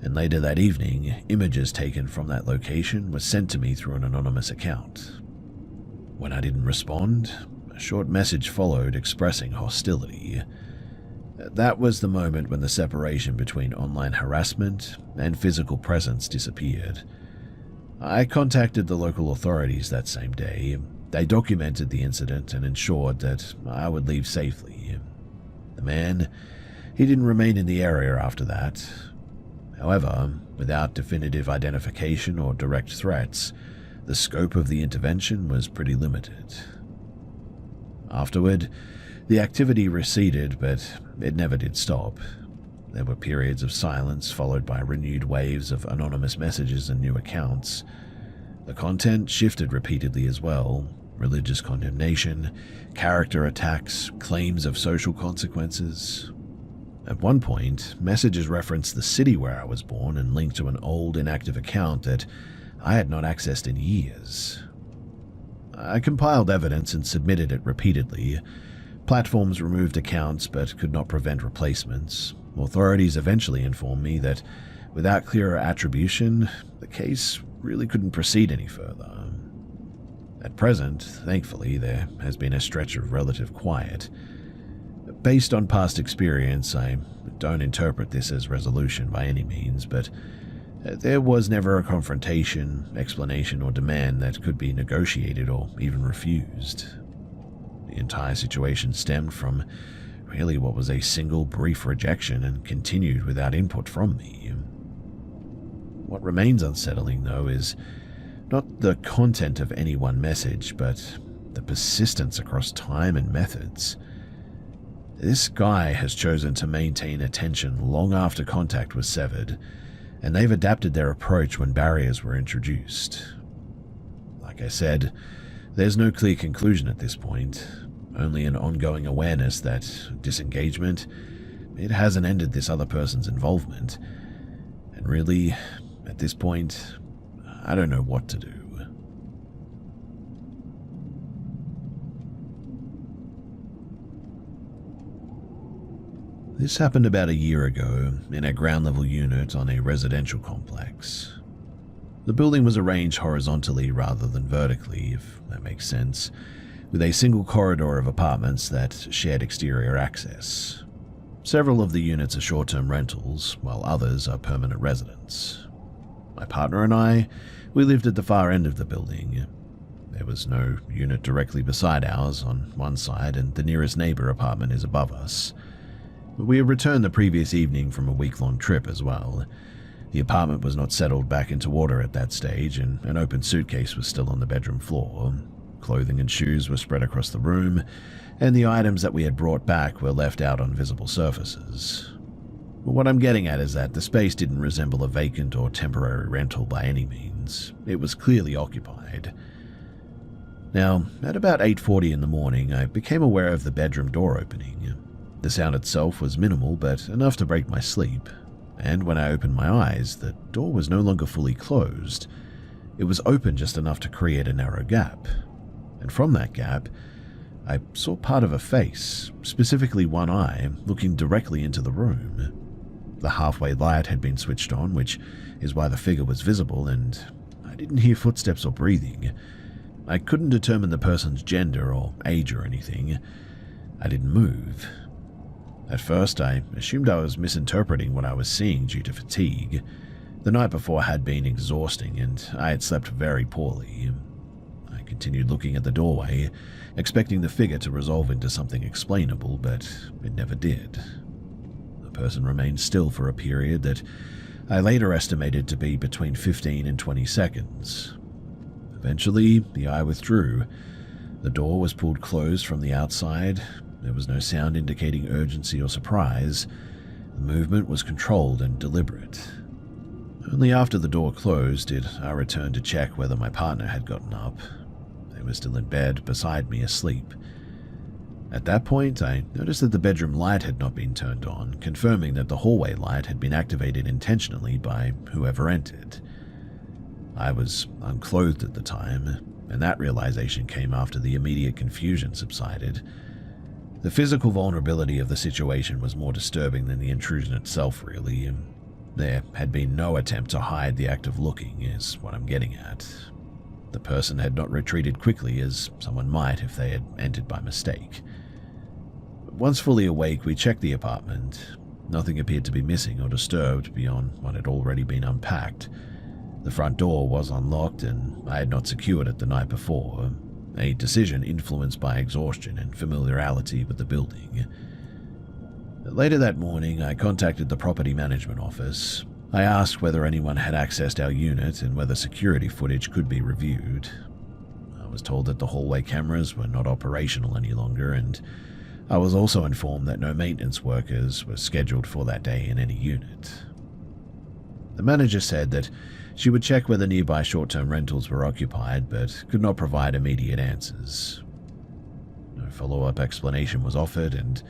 and later that evening, images taken from that location were sent to me through an anonymous account. When I didn't respond, a short message followed expressing hostility. That was the moment when the separation between online harassment and physical presence disappeared. I contacted the local authorities that same day. They documented the incident and ensured that I would leave safely. The man, he didn't remain in the area after that. However, without definitive identification or direct threats, the scope of the intervention was pretty limited. Afterward, the activity receded, but it never did stop. There were periods of silence followed by renewed waves of anonymous messages and new accounts. The content shifted repeatedly as well. Religious condemnation, character attacks, claims of social consequences. At one point, messages referenced the city where I was born and linked to an old inactive account that I had not accessed in years. I compiled evidence and submitted it repeatedly. Platforms removed accounts but could not prevent replacements. Authorities eventually informed me that without clearer attribution, the case really couldn't proceed any further. At present, thankfully, there has been a stretch of relative quiet. Based on past experience, I don't interpret this as resolution by any means, but there was never a confrontation, explanation, or demand that could be negotiated or even refused. The entire situation stemmed from really what was a single brief rejection and continued without input from me. What remains unsettling, though, is not the content of any one message, but the persistence across time and methods. This guy has chosen to maintain attention long after contact was severed, and they've adapted their approach when barriers were introduced. Like I said, there's no clear conclusion at this point, only an ongoing awareness that disengagement, it hasn't ended this other person's involvement, and really, at this point, I don't know what to do. This happened about a year ago in a ground-level unit on a residential complex. The building was arranged horizontally rather than vertically, if that makes sense, with a single corridor of apartments that shared exterior access. Several of the units are short-term rentals, while others are permanent residents. My partner and I, we lived at the far end of the building. There was no unit directly beside ours on one side, and the nearest neighbor apartment is above us. We had returned the previous evening from a week-long trip as well. The apartment was not settled back into order at that stage, and an open suitcase was still on the bedroom floor. Clothing and shoes were spread across the room, and the items that we had brought back were left out on visible surfaces. But what I'm getting at is that the space didn't resemble a vacant or temporary rental by any means. It was clearly occupied. Now, at about 8:40 in the morning, I became aware of the bedroom door opening. The sound itself was minimal, but enough to break my sleep. And when I opened my eyes, the door was no longer fully closed. It was open just enough to create a narrow gap. And from that gap, I saw part of a face, specifically one eye, looking directly into the room. The halfway light had been switched on, which is why the figure was visible, and I didn't hear footsteps or breathing. I couldn't determine the person's gender or age or anything. I didn't move. At first, I assumed I was misinterpreting what I was seeing due to fatigue. The night before had been exhausting, and I had slept very poorly. I continued looking at the doorway, expecting the figure to resolve into something explainable, but it never did. The person remained still for a period that I later estimated to be between 15 and 20 seconds. Eventually, the eye withdrew. The door was pulled closed from the outside. There was no sound indicating urgency or surprise. The movement was controlled and deliberate. Only after the door closed did I return to check whether my partner had gotten up. They were still in bed beside me asleep. At that point, I noticed that the bedroom light had not been turned on, confirming that the hallway light had been activated intentionally by whoever entered. I was unclothed at the time, and that realization came after the immediate confusion subsided. The physical vulnerability of the situation was more disturbing than the intrusion itself, really. There had been no attempt to hide the act of looking, is what I'm getting at. The person had not retreated quickly, as someone might if they had entered by mistake. Once fully awake, we checked the apartment. Nothing appeared to be missing or disturbed beyond what had already been unpacked. The front door was unlocked, and I had not secured it the night before, a decision influenced by exhaustion and familiarity with the building. Later that morning, I contacted the property management office. I asked whether anyone had accessed our unit and whether security footage could be reviewed. I was told that the hallway cameras were not operational any longer, and I was also informed that no maintenance workers were scheduled for that day in any unit. The manager said that she would check whether nearby short-term rentals were occupied, but could not provide immediate answers. No follow-up explanation was offered, and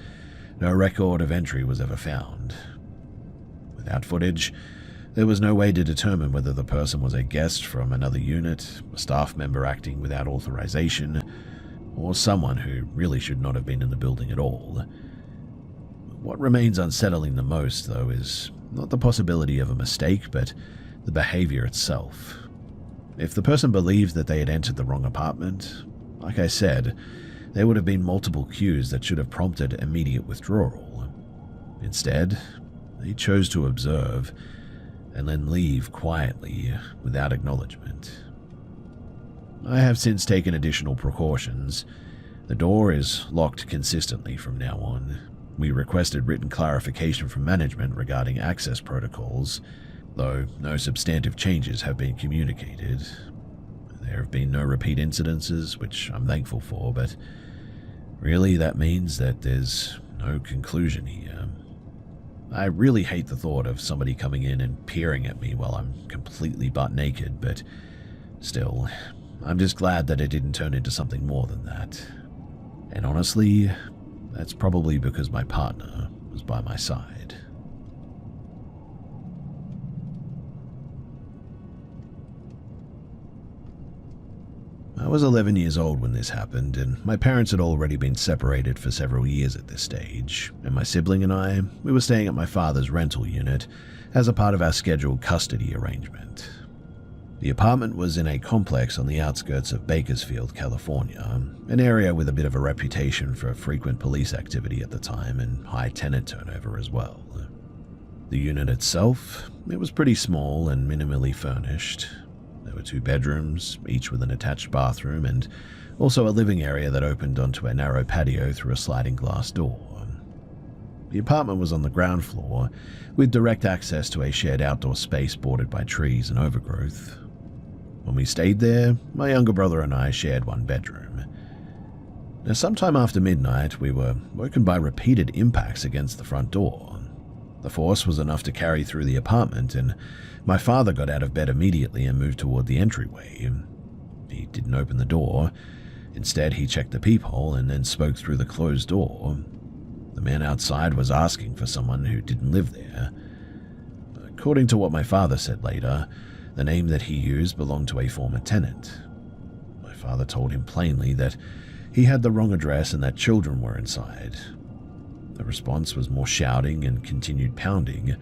no record of entry was ever found. Without footage, there was no way to determine whether the person was a guest from another unit, a staff member acting without authorization, or someone who really should not have been in the building at all. What remains unsettling the most, though, is not the possibility of a mistake, but the behavior itself. If the person believed that they had entered the wrong apartment, like I said, there would have been multiple cues that should have prompted immediate withdrawal. Instead, they chose to observe and then leave quietly without acknowledgement. I have since taken additional precautions. The door is locked consistently from now on. We requested written clarification from management regarding access protocols, though no substantive changes have been communicated. There have been no repeat incidences, which I'm thankful for, but really that means that there's no conclusion here. I really hate the thought of somebody coming in and peering at me while I'm completely butt naked, but still, I'm just glad that it didn't turn into something more than that. And honestly, that's probably because my partner was by my side. I was 11 years old when this happened, and my parents had already been separated for several years at this stage, and my sibling and I, we were staying at my father's rental unit as a part of our scheduled custody arrangement. The apartment was in a complex on the outskirts of Bakersfield, California, an area with a bit of a reputation for frequent police activity at the time and high tenant turnover as well. The unit itself, it was pretty small and minimally furnished. There were 2 bedrooms, each with an attached bathroom, and also a living area that opened onto a narrow patio through a sliding glass door. The apartment was on the ground floor, with direct access to a shared outdoor space bordered by trees and overgrowth. When we stayed there, my younger brother and I shared one bedroom. Now, sometime after midnight, we were woken by repeated impacts against the front door. The force was enough to carry through the apartment, and my father got out of bed immediately and moved toward the entryway. He didn't open the door. Instead, he checked the peephole and then spoke through the closed door. The man outside was asking for someone who didn't live there. According to what my father said later, the name that he used belonged to a former tenant. My father told him plainly that he had the wrong address and that children were inside. The response was more shouting and continued pounding.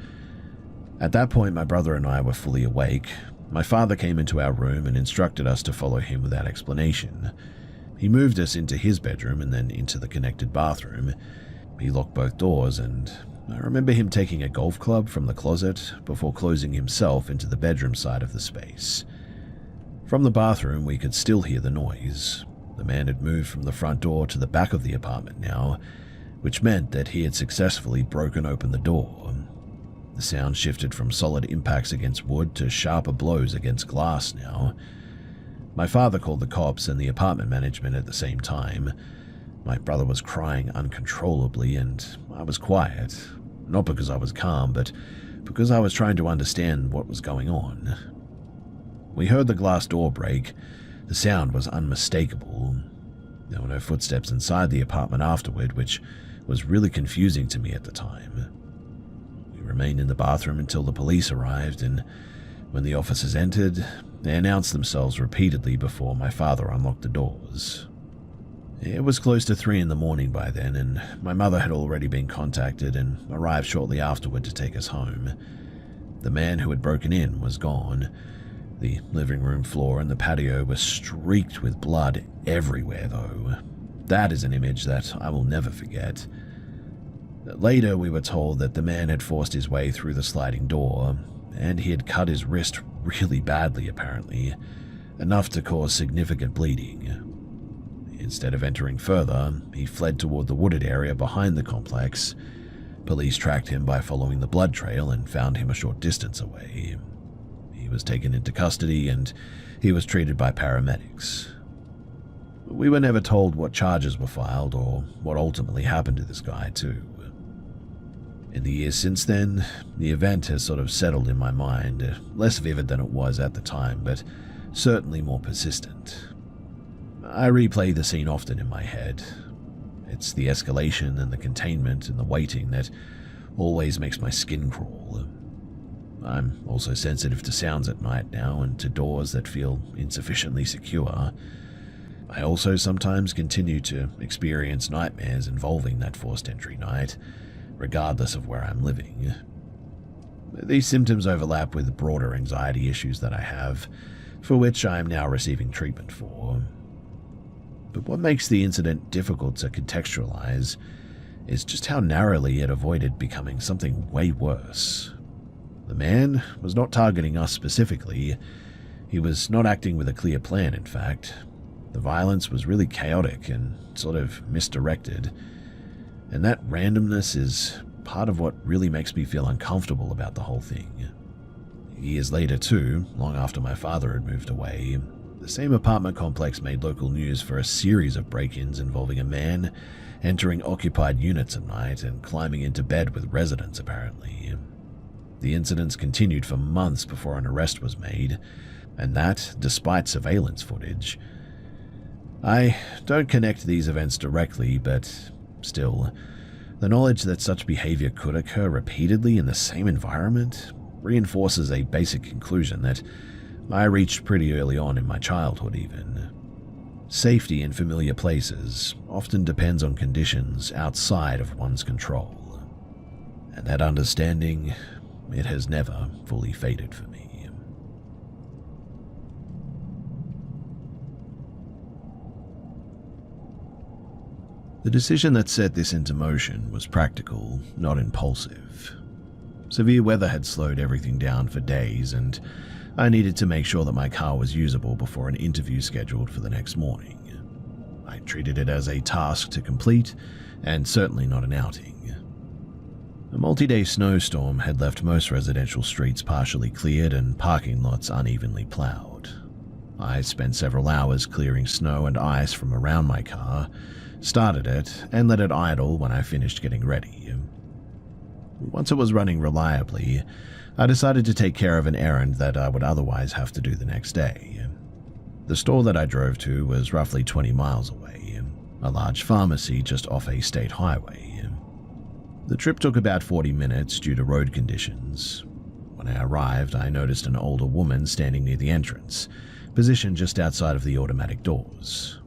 At that point, my brother and I were fully awake. My father came into our room and instructed us to follow him without explanation. He moved us into his bedroom and then into the connected bathroom. He locked both doors, and I remember him taking a golf club from the closet before closing himself into the bedroom side of the space. From the bathroom, we could still hear the noise. The man had moved from the front door to the back of the apartment now, which meant that he had successfully broken open the door. The sound shifted from solid impacts against wood to sharper blows against glass now. My father called the cops and the apartment management at the same time. My brother was crying uncontrollably, and I was quiet, not because I was calm, but because I was trying to understand what was going on. We heard the glass door break. The sound was unmistakable. There were no footsteps inside the apartment afterward, which was really confusing to me at the time. We remained in the bathroom until the police arrived, and when the officers entered, they announced themselves repeatedly before my father unlocked the doors. It was close to 3 a.m. by then, and my mother had already been contacted and arrived shortly afterward to take us home. The man who had broken in was gone. The living room floor and the patio were streaked with blood everywhere, though. That is an image that I will never forget. Later, we were told that the man had forced his way through the sliding door, and he had cut his wrist really badly, apparently, enough to cause significant bleeding. Instead of entering further, he fled toward the wooded area behind the complex. Police tracked him by following the blood trail and found him a short distance away. He was taken into custody and he was treated by paramedics. We were never told what charges were filed or what ultimately happened to this guy, too. In the years since then, the event has sort of settled in my mind, less vivid than it was at the time, but certainly more persistent. I replay the scene often in my head. It's the escalation and the containment and the waiting that always makes my skin crawl. I'm also sensitive to sounds at night now and to doors that feel insufficiently secure. I also sometimes continue to experience nightmares involving that forced entry night, regardless of where I'm living. These symptoms overlap with broader anxiety issues that I have, for which I am now receiving treatment for. But what makes the incident difficult to contextualize is just how narrowly it avoided becoming something way worse. The man was not targeting us specifically. He was not acting with a clear plan, in fact. The violence was really chaotic and sort of misdirected. And that randomness is part of what really makes me feel uncomfortable about the whole thing. Years later, too, long after my father had moved away, the same apartment complex made local news for a series of break-ins involving a man entering occupied units at night and climbing into bed with residents, apparently. The incidents continued for months before an arrest was made, and that despite surveillance footage. I don't connect these events directly, but still, the knowledge that such behavior could occur repeatedly in the same environment reinforces a basic conclusion that I reached pretty early on in my childhood even. Safety in familiar places often depends on conditions outside of one's control. And that understanding, it has never fully faded for me. The decision that set this into motion was practical, not impulsive. Severe weather had slowed everything down for days, and I needed to make sure that my car was usable before an interview scheduled for the next morning. I treated it as a task to complete, and certainly not an outing. A multi-day snowstorm had left most residential streets partially cleared and parking lots unevenly plowed. I spent several hours clearing snow and ice from around my car, started it, and let it idle when I finished getting ready. Once it was running reliably, I decided to take care of an errand that I would otherwise have to do the next day. The store that I drove to was roughly 20 miles away, a large pharmacy just off a state highway. The trip took about 40 minutes due to road conditions. When I arrived, I noticed an older woman standing near the entrance, positioned just outside of the automatic doors.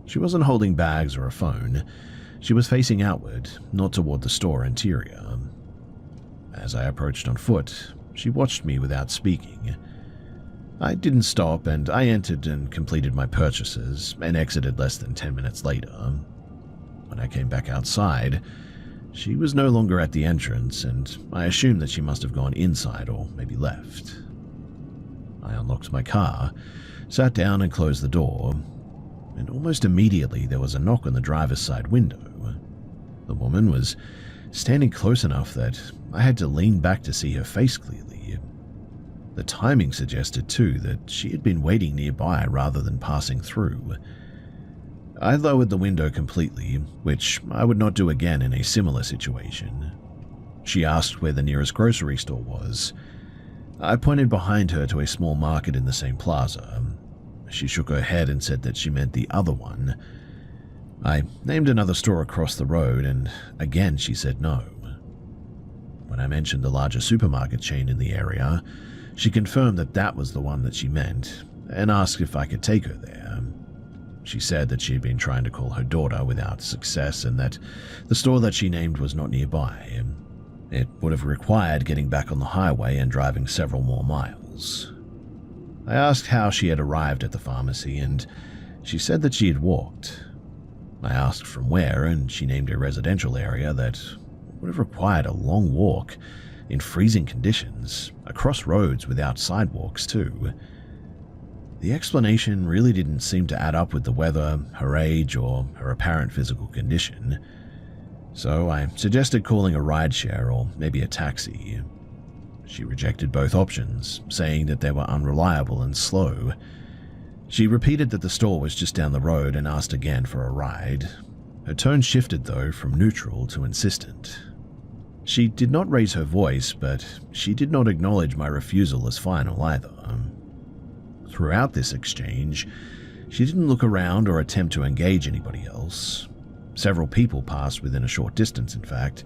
She wasn't holding bags or a phone. She was facing outward, not toward the store interior. As I approached on foot, she watched me without speaking. I didn't stop, and I entered and completed my purchases and exited less than 10 minutes later. When I came back outside, she was no longer at the entrance, and I assumed that she must have gone inside or maybe left. I unlocked my car, sat down and closed the door, and almost immediately there was a knock on the driver's side window. The woman was standing close enough that I had to lean back to see her face clearly. The timing suggested, too, that she had been waiting nearby rather than passing through. I lowered the window completely, which I would not do again in a similar situation. She asked where the nearest grocery store was. I pointed behind her to a small market in the same plaza. She shook her head and said that she meant the other one. I named another store across the road, and again she said no. When I mentioned the larger supermarket chain in the area, she confirmed that that was the one that she meant, and asked if I could take her there. She said that she had been trying to call her daughter without success, and that the store that she named was not nearby. It would have required getting back on the highway and driving several more miles. I asked how she had arrived at the pharmacy, and she said that she had walked. I asked from where, and she named a residential area that would have required a long walk in freezing conditions, across roads without sidewalks too. The explanation really didn't seem to add up with the weather, her age, or her apparent physical condition. So I suggested calling a rideshare or maybe a taxi. She rejected both options, saying that they were unreliable and slow. She repeated that the store was just down the road and asked again for a ride. Her tone shifted, though, from neutral to insistent. She did not raise her voice, but she did not acknowledge my refusal as final either. Throughout this exchange, she didn't look around or attempt to engage anybody else. Several people passed within a short distance, in fact,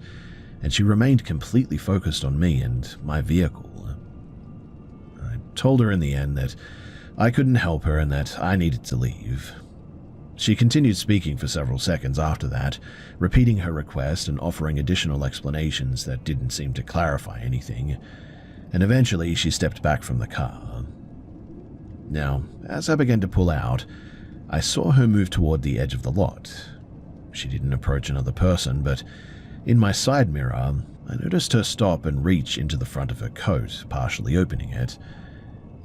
and she remained completely focused on me and my vehicle. I told her in the end that I couldn't help her and that I needed to leave. She continued speaking for several seconds after that, repeating her request and offering additional explanations that didn't seem to clarify anything, and eventually she stepped back from the car. Now, as I began to pull out, I saw her move toward the edge of the lot. She didn't approach another person, but in my side mirror, I noticed her stop and reach into the front of her coat, partially opening it.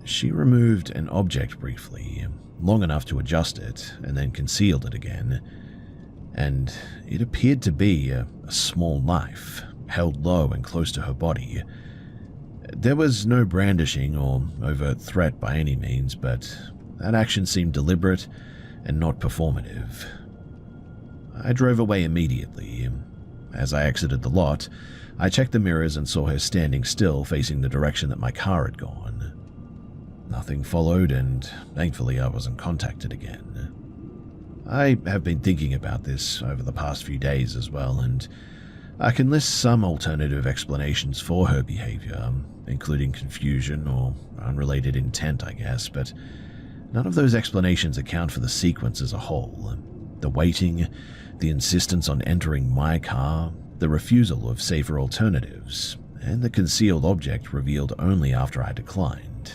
She removed an object briefly, long enough to adjust it, and then concealed it again. And it appeared to be a small knife, held low and close to her body. There was no brandishing or overt threat by any means, but that action seemed deliberate and not performative. I drove away immediately. As I exited the lot, I checked the mirrors and saw her standing still, facing the direction that my car had gone. Nothing followed, and thankfully I wasn't contacted again. I have been thinking about this over the past few days as well, and I can list some alternative explanations for her behavior, including confusion or unrelated intent, I guess, but none of those explanations account for the sequence as a whole. The waiting, the insistence on entering my car, the refusal of safer alternatives, and the concealed object revealed only after I declined.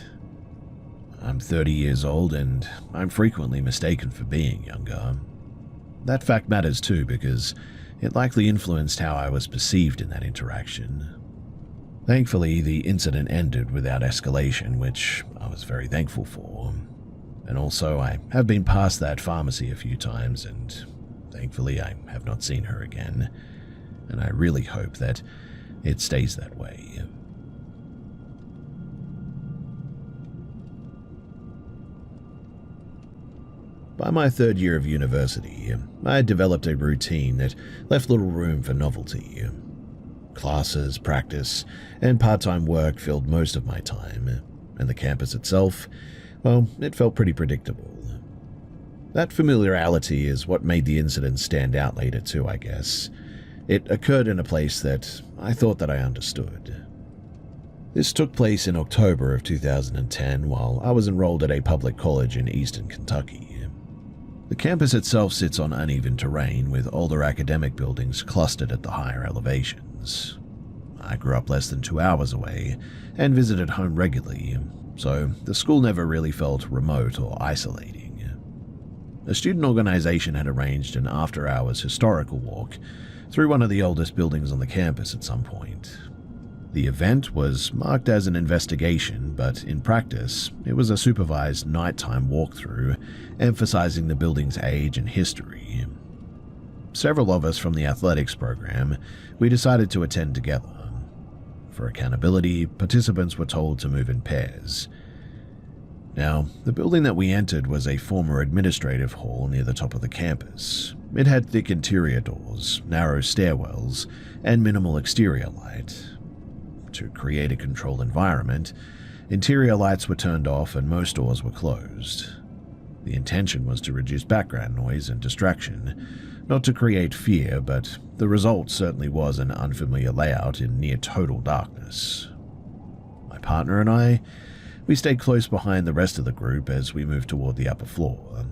I'm 30 years old, and I'm frequently mistaken for being younger. That fact matters too, because it likely influenced how I was perceived in that interaction. Thankfully, the incident ended without escalation, which I was very thankful for. And also, I have been past that pharmacy a few times, and thankfully I have not seen her again. And I really hope that it stays that way. By my third year of university, I had developed a routine that left little room for novelty. Classes, practice, and part-time work filled most of my time, and the campus itself, well, it felt pretty predictable. That familiarity is what made the incident stand out later too, I guess. It occurred in a place that I thought that I understood. This took place in October of 2010 while I was enrolled at a public college in eastern Kentucky. The campus itself sits on uneven terrain with older academic buildings clustered at the higher elevations. I grew up less than 2 hours away and visited home regularly, so the school never really felt remote or isolating. A student organization had arranged an after-hours historical walk through one of the oldest buildings on the campus at some point. The event was marked as an investigation, but in practice, it was a supervised nighttime walkthrough emphasizing the building's age and history. Several of us from the athletics program, we decided to attend together. For accountability, participants were told to move in pairs. Now, the building that we entered was a former administrative hall near the top of the campus. It had thick interior doors, narrow stairwells, and minimal exterior light. To create a controlled environment, interior lights were turned off and most doors were closed. The intention was to reduce background noise and distraction, not to create fear, but the result certainly was an unfamiliar layout in near total darkness. My partner and I, we stayed close behind the rest of the group as we moved toward the upper floor.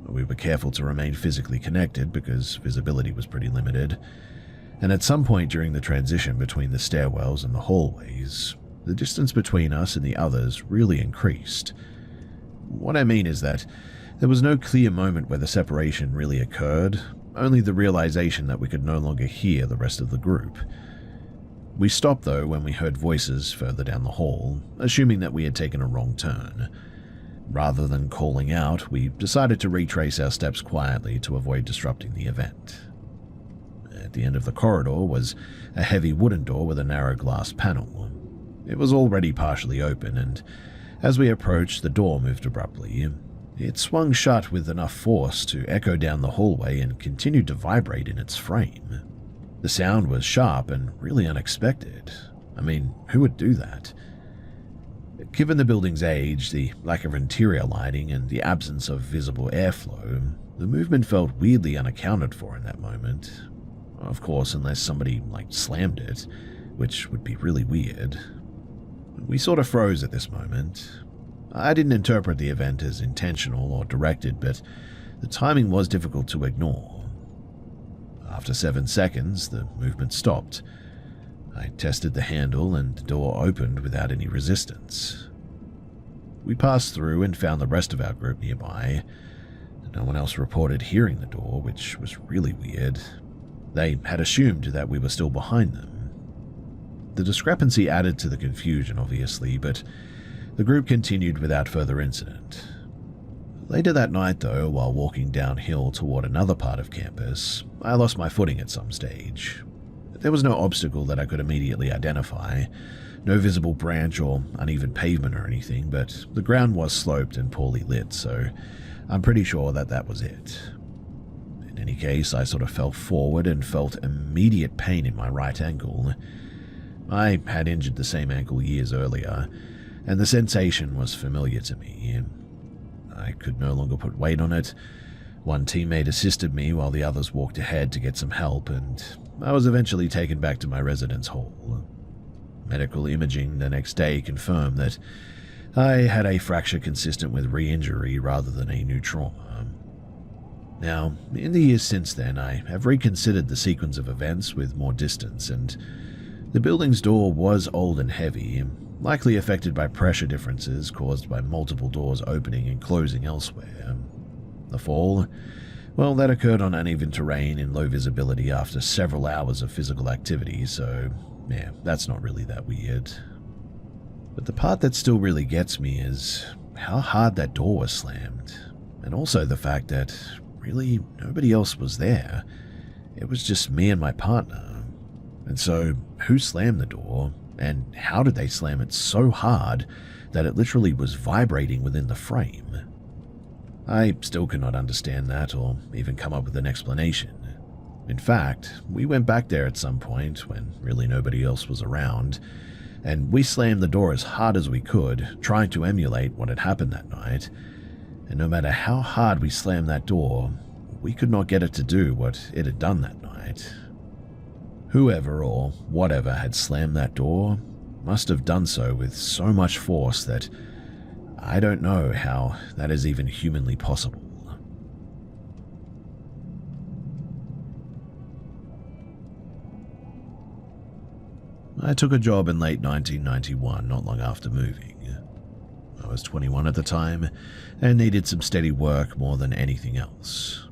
We were careful to remain physically connected because visibility was pretty limited, and at some point during the transition between the stairwells and the hallways, the distance between us and the others really increased. What I mean is that there was no clear moment where the separation really occurred, only the realization that we could no longer hear the rest of the group. We stopped though when we heard voices further down the hall, assuming that we had taken a wrong turn. Rather than calling out, we decided to retrace our steps quietly to avoid disrupting the event. At the end of the corridor was a heavy wooden door with a narrow glass panel. It was already partially open, and as we approached, the door moved abruptly. It swung shut with enough force to echo down the hallway and continued to vibrate in its frame. The sound was sharp and really unexpected. I mean, who would do that? Given the building's age, the lack of interior lighting, and the absence of visible airflow, the movement felt weirdly unaccounted for in that moment. Of course, unless somebody, slammed it, which would be really weird. We sort of froze at this moment. I didn't interpret the event as intentional or directed, but the timing was difficult to ignore. After 7 seconds, the movement stopped. I tested the handle and the door opened without any resistance. We passed through and found the rest of our group nearby. No one else reported hearing the door, which was really weird. They had assumed that we were still behind them. The discrepancy added to the confusion, obviously, but the group continued without further incident. Later that night, though, while walking downhill toward another part of campus, I lost my footing at some stage. There was no obstacle that I could immediately identify, no visible branch or uneven pavement or anything, but the ground was sloped and poorly lit, so I'm pretty sure that that was it. In any case, I sort of fell forward and felt immediate pain in my right ankle. I had injured the same ankle years earlier, and the sensation was familiar to me. I could no longer put weight on it. One teammate assisted me while the others walked ahead to get some help, and I was eventually taken back to my residence hall. Medical imaging the next day confirmed that I had a fracture consistent with re-injury rather than a new trauma. Now, in the years since then, I have reconsidered the sequence of events with more distance, and the building's door was old and heavy, likely affected by pressure differences caused by multiple doors opening and closing elsewhere. The fall, well, that occurred on uneven terrain in low visibility after several hours of physical activity, so yeah, that's not really that weird. But the part that still really gets me is how hard that door was slammed, and also the fact that really nobody else was there. It was just me and my partner. And so, who slammed the door, and how did they slam it so hard that it literally was vibrating within the frame? I still could not understand that or even come up with an explanation. In fact, we went back there at some point when really nobody else was around, and we slammed the door as hard as we could, trying to emulate what had happened that night. And no matter how hard we slammed that door, we could not get it to do what it had done that night. Whoever or whatever had slammed that door must have done so with so much force that I don't know how that is even humanly possible. I took a job in late 1991, not long after moving. I was 21 at the time and needed some steady work more than anything else.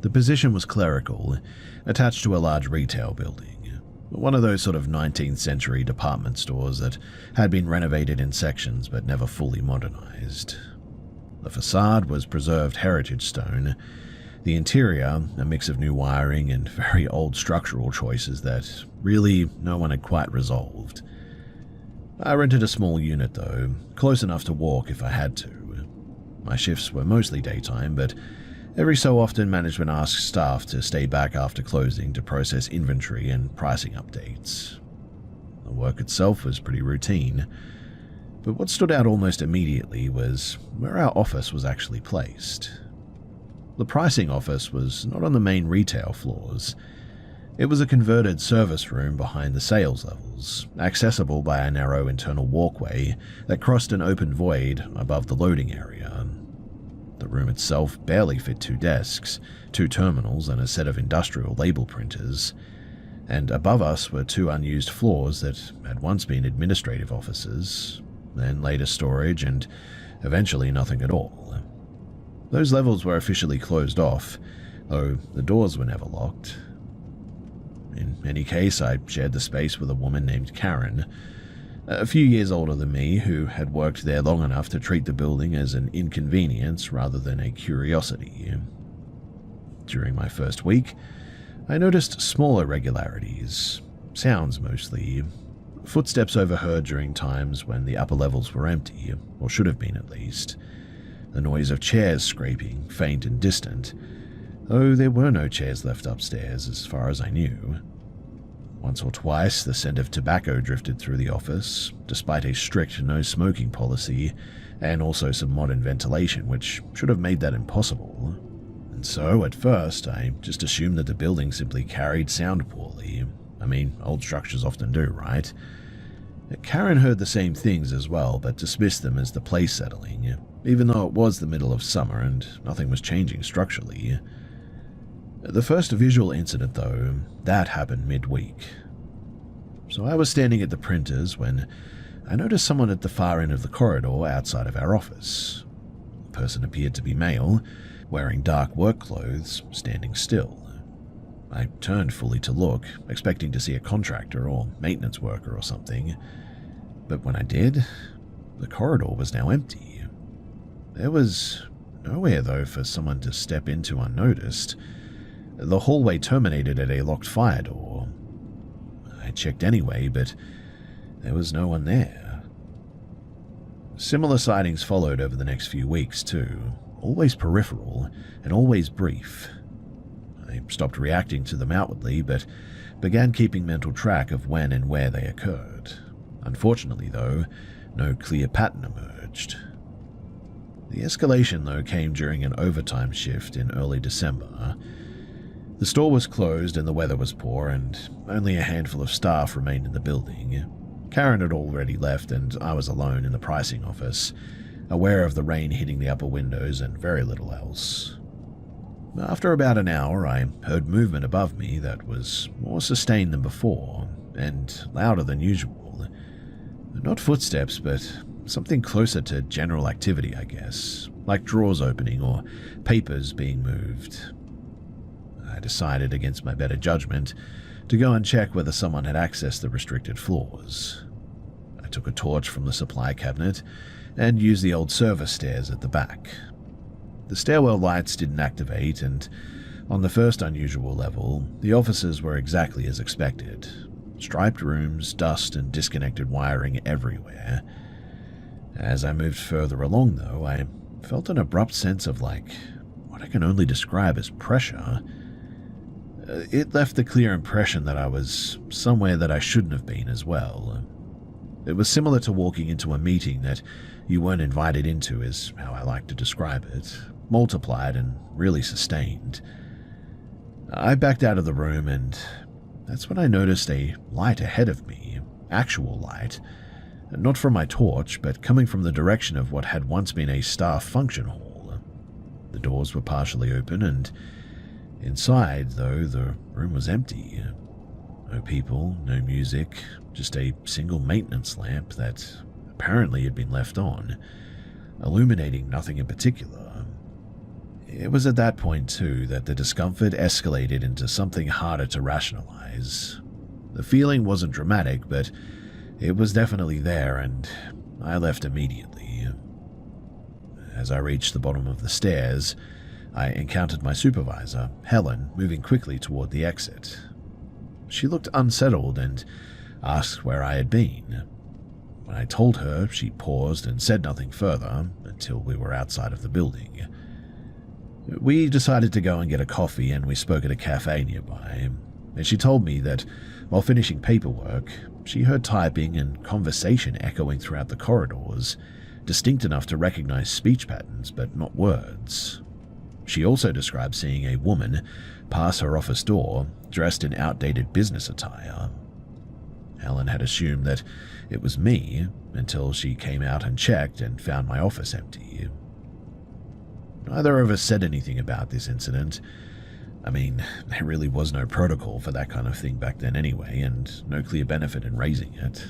The position was clerical, attached to a large retail building, one of those sort of 19th century department stores that had been renovated in sections but never fully modernized. The facade was preserved heritage stone, the interior a mix of new wiring and very old structural choices that really no one had quite resolved. I rented a small unit though, close enough to walk if I had to. My shifts were mostly daytime, but every so often management asked staff to stay back after closing to process inventory and pricing updates. The work itself was pretty routine, but what stood out almost immediately was where our office was actually placed. The pricing office was not on the main retail floors. It was a converted service room behind the sales levels, accessible by a narrow internal walkway that crossed an open void above the loading area. The room itself barely fit 2 desks, 2 terminals and a set of industrial label printers, and above us were 2 unused floors that had once been administrative offices, then later storage, and eventually nothing at all. Those levels were officially closed off, though the doors were never locked. In any case, I shared the space with a woman named Karen, a few years older than me, who had worked there long enough to treat the building as an inconvenience rather than a curiosity. During my first week, I noticed small irregularities, sounds mostly, footsteps overheard during times when the upper levels were empty, or should have been at least. The noise of chairs scraping, faint and distant, though there were no chairs left upstairs as far as I knew. Once or twice, the scent of tobacco drifted through the office, despite a strict no-smoking policy, and also some modern ventilation, which should have made that impossible. And so, at first, I just assumed that the building simply carried sound poorly. I mean, old structures often do, right? Karen heard the same things as well, but dismissed them as the place settling, even though it was the middle of summer and nothing was changing structurally. The first visual incident, though, that happened midweek. So I was standing at the printers when I noticed someone at the far end of the corridor outside of our office. The person appeared to be male, wearing dark work clothes, standing still. I turned fully to look, expecting to see a contractor or maintenance worker or something, but when I did, the corridor was now empty. There was nowhere, though, for someone to step into unnoticed. The hallway terminated at a locked fire door. I checked anyway, but there was no one there. Similar sightings followed over the next few weeks, too, always peripheral and always brief. I stopped reacting to them outwardly, but began keeping mental track of when and where they occurred. Unfortunately, though, no clear pattern emerged. The escalation, though, came during an overtime shift in early December. The store was closed and the weather was poor, and only a handful of staff remained in the building. Karen had already left, and I was alone in the pricing office, aware of the rain hitting the upper windows and very little else. After about an hour, I heard movement above me that was more sustained than before, and louder than usual. Not footsteps, but something closer to general activity, I guess, like drawers opening or papers being moved. I decided, against my better judgment, to go and check whether someone had accessed the restricted floors. I took a torch from the supply cabinet and used the old service stairs at the back. The stairwell lights didn't activate, and on the first unusual level, the offices were exactly as expected. Striped rooms, dust and disconnected wiring everywhere. As I moved further along, though, I felt an abrupt sense of what I can only describe as pressure. It left the clear impression that I was somewhere that I shouldn't have been as well. It was similar to walking into a meeting that you weren't invited into, is how I like to describe it, multiplied and really sustained. I backed out of the room, and that's when I noticed a light ahead of me, actual light, not from my torch, but coming from the direction of what had once been a staff function hall. The doors were partially open, and inside, though, the room was empty. No people, no music, just a single maintenance lamp that apparently had been left on, illuminating nothing in particular. It was at that point, too, that the discomfort escalated into something harder to rationalize. The feeling wasn't dramatic, but it was definitely there, and I left immediately. As I reached the bottom of the stairs, I encountered my supervisor, Helen, moving quickly toward the exit. She looked unsettled and asked where I had been. When I told her, she paused and said nothing further until we were outside of the building. We decided to go and get a coffee, and we spoke at a cafe nearby, and she told me that while finishing paperwork, she heard typing and conversation echoing throughout the corridors, distinct enough to recognize speech patterns but not words. She also described seeing a woman pass her office door dressed in outdated business attire. Helen had assumed that it was me until she came out and checked and found my office empty. Neither of us said anything about this incident. I mean, there really was no protocol for that kind of thing back then anyway, and no clear benefit in raising it.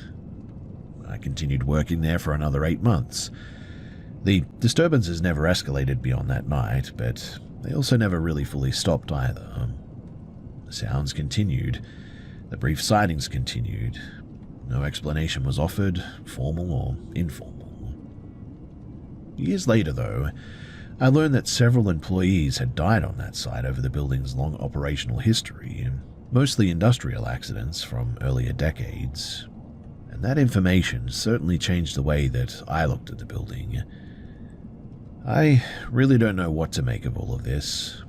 I continued working there for another 8 months. The disturbances never escalated beyond that night, but they also never really fully stopped either. The sounds continued. The brief sightings continued. No explanation was offered, formal or informal. Years later, though, I learned that several employees had died on that site over the building's long operational history, mostly industrial accidents from earlier decades. And that information certainly changed the way that I looked at the building. I really don't know what to make of all of this.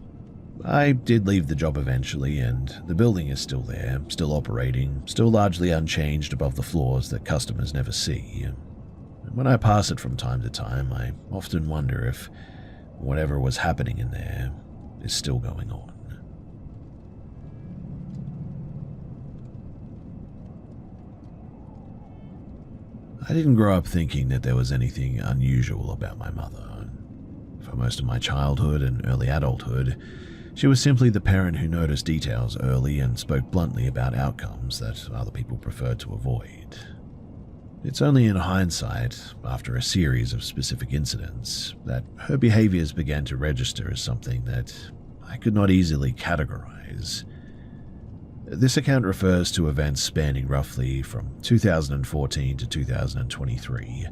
I did leave the job eventually, and the building is still there, still operating, still largely unchanged above the floors that customers never see. And when I pass it from time to time, I often wonder if whatever was happening in there is still going on. I didn't grow up thinking that there was anything unusual about my mother. For most of my childhood and early adulthood, she was simply the parent who noticed details early and spoke bluntly about outcomes that other people preferred to avoid. It's only in hindsight, after a series of specific incidents, that her behaviors began to register as something that I could not easily categorize. This account refers to events spanning roughly from 2014 to 2023,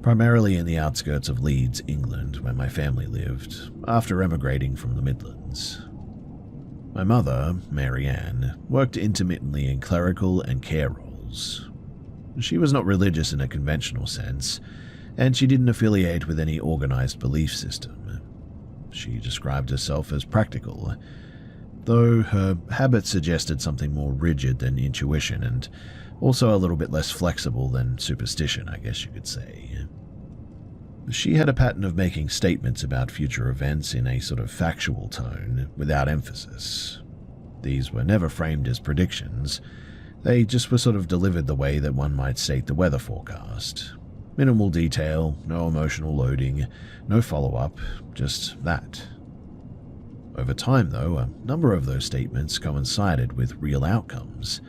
primarily in the outskirts of Leeds, England, where my family lived, after emigrating from the Midlands. My mother, Mary Ann, worked intermittently in clerical and care roles. She was not religious in a conventional sense, and she didn't affiliate with any organized belief system. She described herself as practical, though her habits suggested something more rigid than intuition and also a little bit less flexible than superstition, I guess you could say. She had a pattern of making statements about future events in a sort of factual tone, without emphasis. These were never framed as predictions. They just were sort of delivered the way that one might state the weather forecast. Minimal detail, no emotional loading, no follow-up, just that. Over time, though, a number of those statements coincided with real outcomes.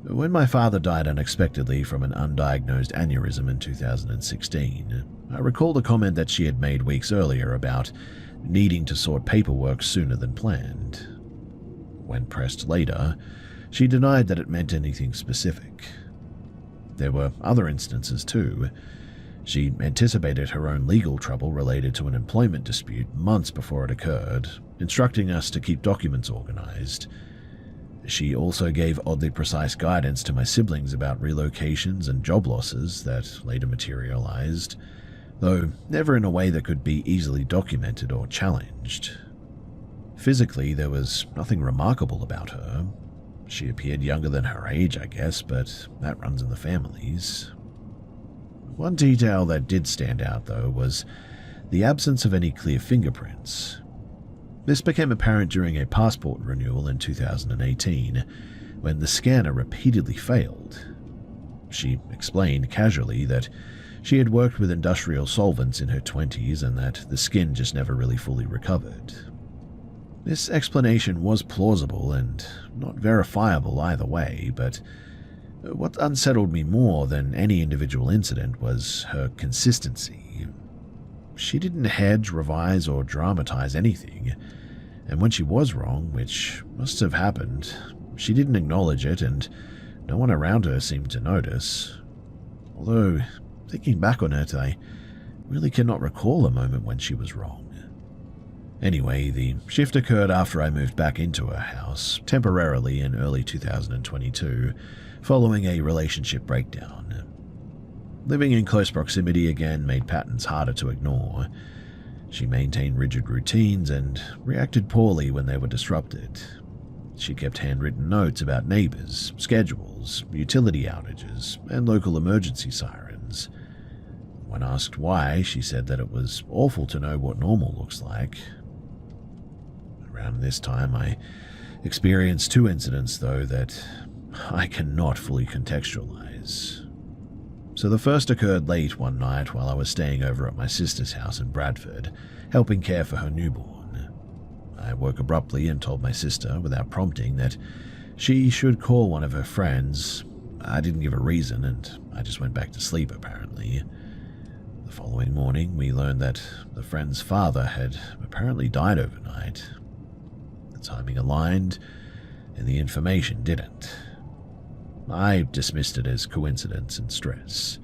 When my father died unexpectedly from an undiagnosed aneurysm in 2016, I recalled a comment that she had made weeks earlier about needing to sort paperwork sooner than planned. When pressed later, she denied that it meant anything specific. There were other instances too. She anticipated her own legal trouble related to an employment dispute months before it occurred, instructing us to keep documents organized. She also gave oddly precise guidance to my siblings about relocations and job losses that later materialized, though never in a way that could be easily documented or challenged. Physically, there was nothing remarkable about her. She appeared younger than her age, I guess, but that runs in the families. One detail that did stand out, though, was the absence of any clear fingerprints. This became apparent during a passport renewal in 2018, when the scanner repeatedly failed. She explained casually that she had worked with industrial solvents in her 20s and that the skin just never really fully recovered. This explanation was plausible and not verifiable either way, but what unsettled me more than any individual incident was her consistency. She didn't hedge, revise, or dramatize anything, and when she was wrong, which must have happened, she didn't acknowledge it, and no one around her seemed to notice. Although, thinking back on it, I really cannot recall a moment when she was wrong. Anyway, the shift occurred after I moved back into her house, temporarily in early 2022, following a relationship breakdown. Living in close proximity again made patterns harder to ignore. She maintained rigid routines and reacted poorly when they were disrupted. She kept handwritten notes about neighbors, schedules, utility outages, and local emergency sirens. When asked why, she said that it was awful to know what normal looks like. Around this time, I experienced two incidents, though, that I cannot fully contextualize. So the first occurred late one night while I was staying over at my sister's house in Bradford, helping care for her newborn. I woke abruptly and told my sister, without prompting, that she should call one of her friends. I didn't give a reason, and I just went back to sleep, apparently. The following morning, we learned that the friend's father had apparently died overnight. The timing aligned, and the information didn't. I dismissed it as coincidence and stress.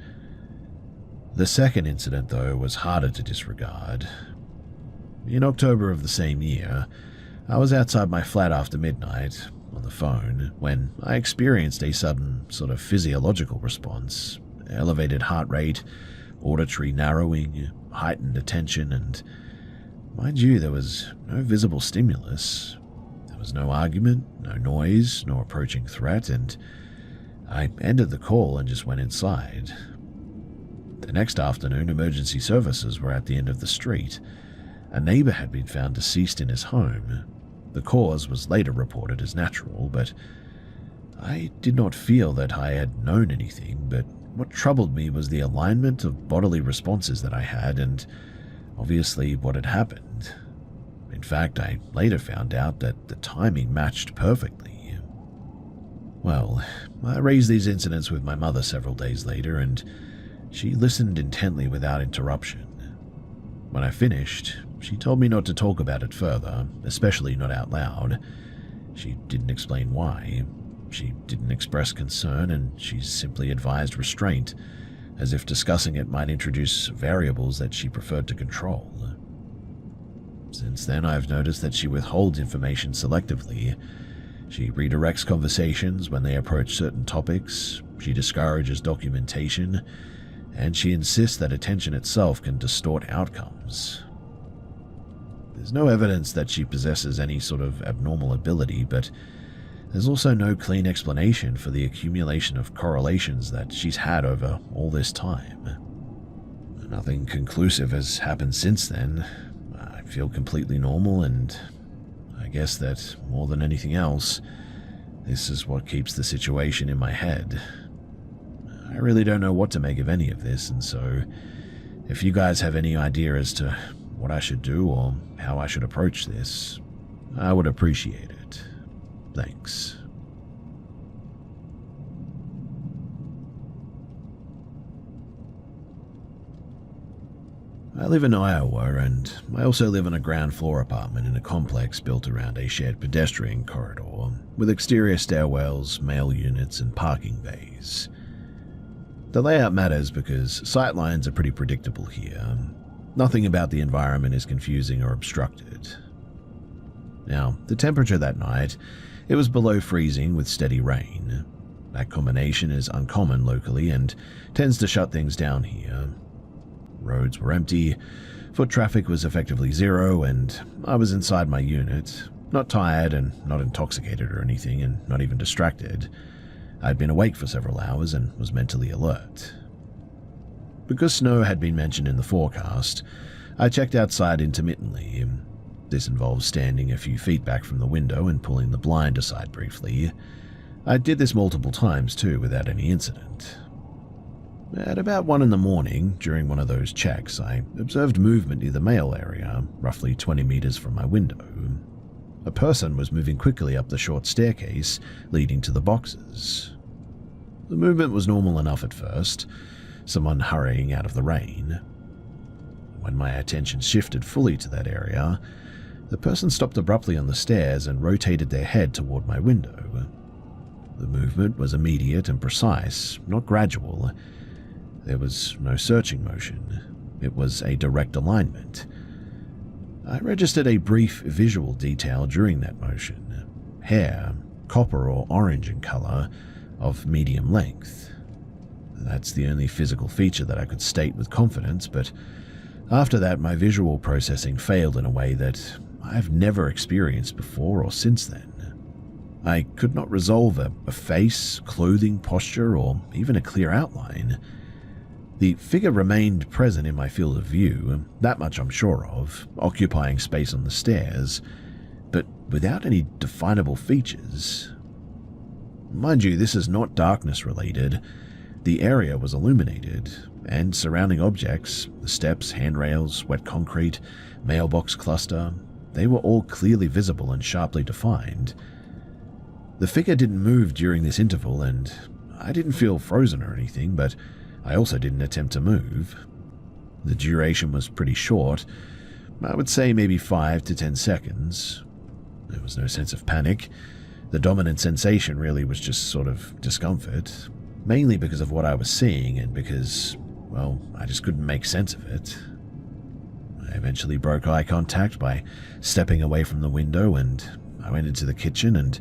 The second incident, though, was harder to disregard. In October of the same year, I was outside my flat after midnight, on the phone, when I experienced a sudden sort of physiological response, elevated heart rate, auditory narrowing, heightened attention, and mind you, there was no visible stimulus. There was no argument, no noise, no approaching threat, and I ended the call and just went inside. The next afternoon, emergency services were at the end of the street. A neighbor had been found deceased in his home. The cause was later reported as natural, but I did not feel that I had known anything, but what troubled me was the alignment of bodily responses that I had and obviously what had happened. In fact, I later found out that the timing matched perfectly. Well, I raised these incidents with my mother several days later, and she listened intently without interruption. When I finished, she told me not to talk about it further, especially not out loud. She didn't explain why. She didn't express concern, and she simply advised restraint, as if discussing it might introduce variables that she preferred to control. Since then, I've noticed that she withholds information selectively. She redirects conversations when they approach certain topics, she discourages documentation, and she insists that attention itself can distort outcomes. There's no evidence that she possesses any sort of abnormal ability, but there's also no clean explanation for the accumulation of correlations that she's had over all this time. Nothing conclusive has happened since then. I feel completely normal, and I guess that, more than anything else, this is what keeps the situation in my head. I really don't know what to make of any of this, and so if you guys have any idea as to what I should do or how I should approach this, I would appreciate it. Thanks. I live in Iowa, and I also live in a ground floor apartment in a complex built around a shared pedestrian corridor, with exterior stairwells, mail units, and parking bays. The layout matters because sightlines are pretty predictable here. Nothing about the environment is confusing or obstructed. Now, the temperature that night, it was below freezing with steady rain. That combination is uncommon locally and tends to shut things down here. roads were empty, foot traffic was effectively zero, and I was inside my unit, not tired and not intoxicated or anything, and not even distracted. I'd been awake for several hours and was mentally alert. Because snow had been mentioned in the forecast, I checked outside intermittently. This involves standing a few feet back from the window and pulling the blind aside briefly. I did this multiple times too without any incident. At about 1 in the morning, during one of those checks, I observed movement near the mail area, roughly 20 meters from my window. A person was moving quickly up the short staircase leading to the boxes. The movement was normal enough at first, someone hurrying out of the rain. When my attention shifted fully to that area, the person stopped abruptly on the stairs and rotated their head toward my window. The movement was immediate and precise, not gradual. There was no searching motion. It was a direct alignment. I registered a brief visual detail during that motion. Hair, copper or orange in color, of medium length. That's the only physical feature that I could state with confidence, but after that my visual processing failed in a way that I've never experienced before or since then. I could not resolve a face, clothing, posture, or even a clear outline. The figure remained present in my field of view, that much I'm sure of, occupying space on the stairs, but without any definable features. Mind you, this is not darkness related. The area was illuminated, and surrounding objects, the steps, handrails, wet concrete, mailbox cluster, they were all clearly visible and sharply defined. The figure didn't move during this interval, and I didn't feel frozen or anything, but I also didn't attempt to move. The duration was pretty short. I would say maybe 5 to 10 seconds. There was no sense of panic. The dominant sensation really was just sort of discomfort, mainly because of what I was seeing and because, well, I just couldn't make sense of it. I eventually broke eye contact by stepping away from the window, and I went into the kitchen, and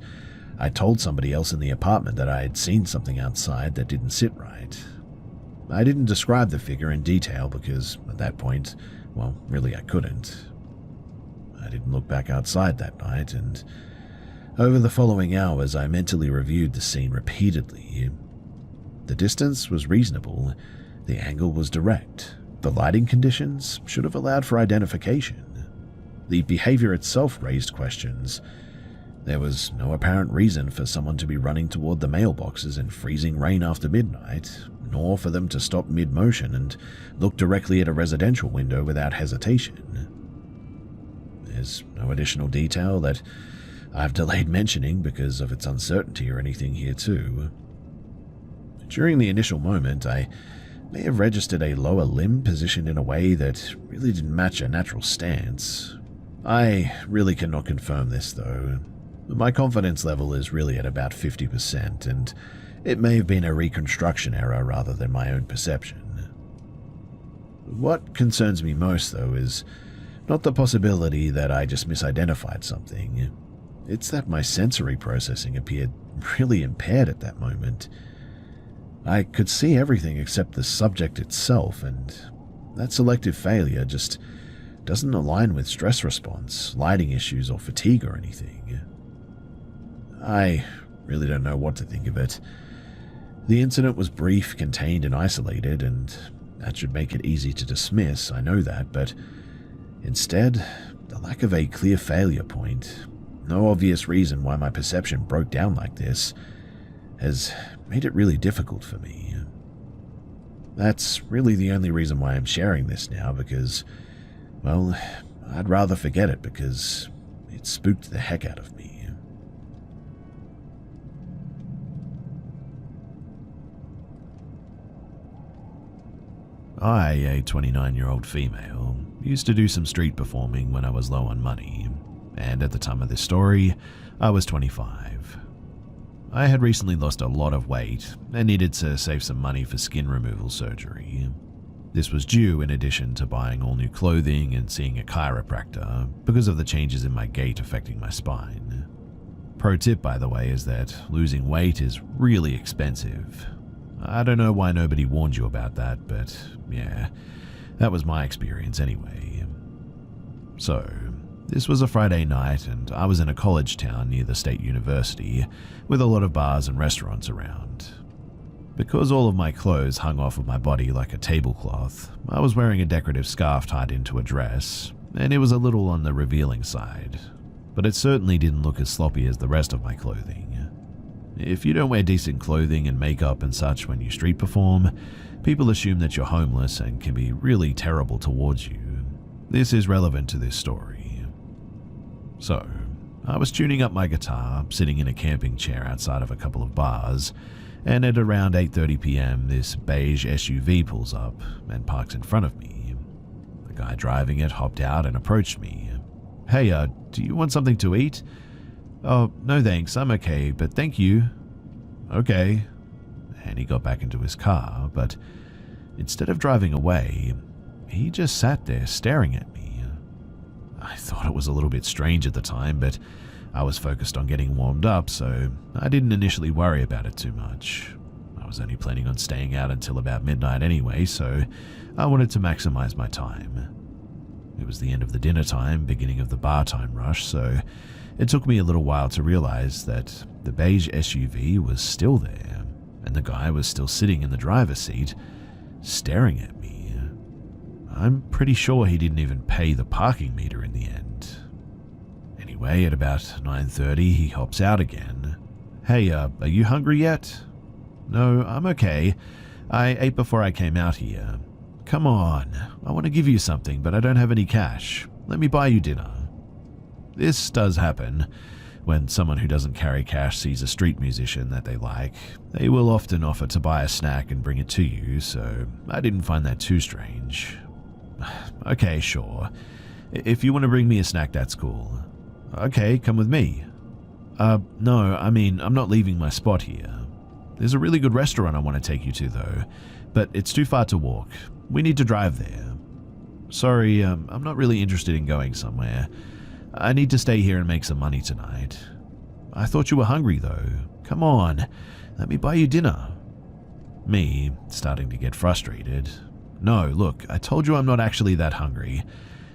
I told somebody else in the apartment that I had seen something outside that didn't sit right. I didn't describe the figure in detail because, at that point, well, really I couldn't. I didn't look back outside that night, and over the following hours I mentally reviewed the scene repeatedly. The distance was reasonable, the angle was direct, the lighting conditions should have allowed for identification. The behavior itself raised questions. There was no apparent reason for someone to be running toward the mailboxes in freezing rain after midnight, nor for them to stop mid-motion and look directly at a residential window without hesitation. There's no additional detail that I've delayed mentioning because of its uncertainty or anything here too. During the initial moment, I may have registered a lower limb positioned in a way that really didn't match a natural stance. I really cannot confirm this though. My confidence level is really at about 50%, and it may have been a reconstruction error rather than my own perception. What concerns me most, though, is not the possibility that I just misidentified something. It's that my sensory processing appeared really impaired at that moment. I could see everything except the subject itself, and that selective failure just doesn't align with stress response, lighting issues, or fatigue or anything. I really don't know what to think of it. The incident was brief, contained, and isolated, and that should make it easy to dismiss, I know that, but instead, the lack of a clear failure point, no obvious reason why my perception broke down like this, has made it really difficult for me. That's really the only reason why I'm sharing this now, because, well, I'd rather forget it because it spooked the heck out of me. I, a 29-year-old female, used to do some street performing when I was low on money, and at the time of this story, I was 25. I had recently lost a lot of weight and needed to save some money for skin removal surgery. This was due in addition to buying all new clothing and seeing a chiropractor because of the changes in my gait affecting my spine. Pro tip, by the way, is that losing weight is really expensive. I don't know why nobody warned you about that, but yeah, That was my experience anyway. So, this was a Friday night and I was in a college town near the state university with a lot of bars and restaurants around. Because all of my clothes hung off of my body like a tablecloth, I was wearing a decorative scarf tied into a dress, and it was a little on the revealing side, but it certainly didn't look as sloppy as the rest of my clothing. If you don't wear decent clothing and makeup and such when you street perform, people assume that you're homeless and can be really terrible towards you. This is relevant to this story. So, I was tuning up my guitar, sitting in a camping chair outside of a couple of bars, and at around 8:30 p.m. this beige SUV pulls up and parks in front of me. The guy driving it hopped out and approached me. "Hey, do you want something to eat?" "Oh, no thanks, I'm okay, but thank you." "Okay." And he got back into his car, but instead of driving away, he just sat there staring at me. I thought it was a little bit strange at the time, but I was focused on getting warmed up, so I didn't initially worry about it too much. I was only planning on staying out until about midnight anyway, so I wanted to maximize my time. It was the end of the dinner time, beginning of the bar time rush, so it took me a little while to realize that the beige SUV was still there, and the guy was still sitting in the driver's seat, staring at me. I'm pretty sure he didn't even pay the parking meter in the end. Anyway, at about 9:30, he hops out again. "Hey, are you hungry yet?" "No, I'm okay. I ate before I came out here." "Come on, I want to give you something, but I don't have any cash. Let me buy you dinner." This does happen. When someone who doesn't carry cash sees a street musician that they like, they will often offer to buy a snack and bring it to you, so I didn't find that too strange. "Okay, sure. If you want to bring me a snack, that's cool." "Okay, come with me." No, I mean, I'm not leaving my spot here. There's a really good restaurant I want to take you to, though, but it's too far to walk. We need to drive there." "Sorry, I'm not really interested in going somewhere. I need to stay here and make some money tonight." "I thought you were hungry, though. Come on, let me buy you dinner." Me, starting to get frustrated. "No, look, I told you I'm not actually that hungry.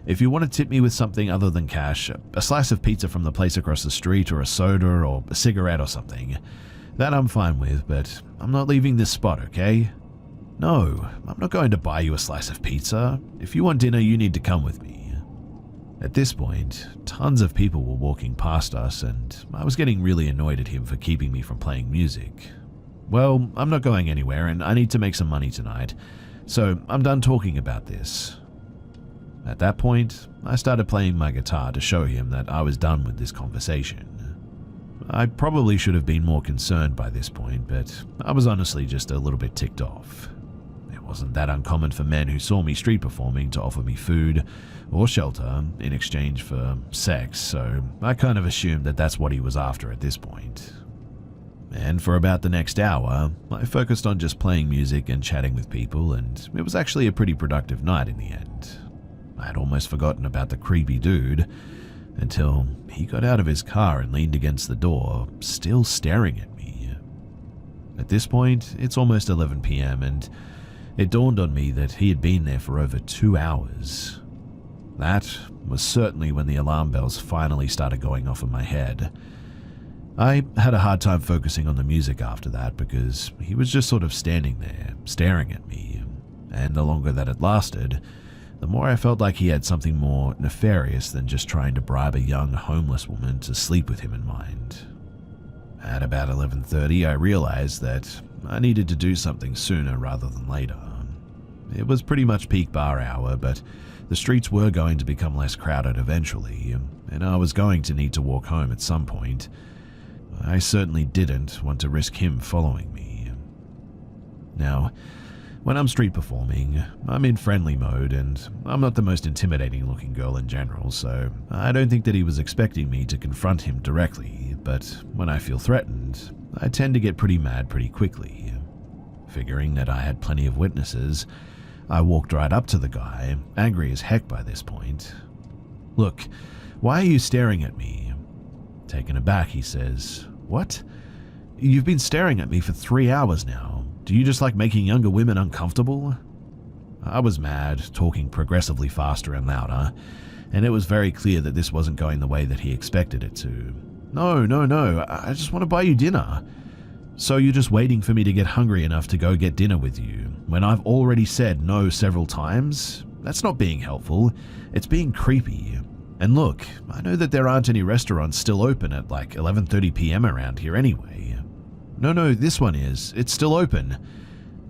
If you want to tip me with something other than cash, a slice of pizza from the place across the street or a soda or a cigarette or something, that I'm fine with, but I'm not leaving this spot, okay?" "No, I'm not going to buy you a slice of pizza. If you want dinner, you need to come with me." At this point, tons of people were walking past us, and I was getting really annoyed at him for keeping me from playing music. "Well, I'm not going anywhere, and I need to make some money tonight, so I'm done talking about this." At that point, I started playing my guitar to show him that I was done with this conversation. I probably should have been more concerned by this point, but I was honestly just a little bit ticked off. It wasn't that uncommon for men who saw me street performing to offer me food or shelter in exchange for sex, so I kind of assumed that that's what he was after at this point. And for about the next hour, I focused on just playing music and chatting with people, and it was actually a pretty productive night in the end. I had almost forgotten about the creepy dude until he got out of his car and leaned against the door, still staring at me. At this point, it's almost 11 p.m. and it dawned on me that he had been there for over 2 hours. That was certainly when the alarm bells finally started going off in my head. I had a hard time focusing on the music after that because he was just sort of standing there, staring at me, and the longer that it lasted, the more I felt like he had something more nefarious than just trying to bribe a young homeless woman to sleep with him in mind. At about 11:30, I realized that I needed to do something sooner rather than later. It was pretty much peak bar hour, but the streets were going to become less crowded eventually, and I was going to need to walk home at some point. I certainly didn't want to risk him following me. Now, when I'm street performing, I'm in friendly mode, and I'm not the most intimidating looking girl in general, so I don't think that he was expecting me to confront him directly, but when I feel threatened, I tend to get pretty mad pretty quickly. Figuring that I had plenty of witnesses, I walked right up to the guy, angry as heck by this point. "Look, why are you staring at me?" Taken aback, he says, "What? You've been staring at me for 3 hours now. Do you just like making younger women uncomfortable?" I was mad, talking progressively faster and louder, and it was very clear that this wasn't going the way that he expected it to. No, I just want to buy you dinner. So you're just waiting for me to get hungry enough to go get dinner with you, when I've already said no several times? That's not being helpful, it's being creepy. And look, I know that there aren't any restaurants still open at like 11:30 p.m. around here anyway. No, this one is. It's still open.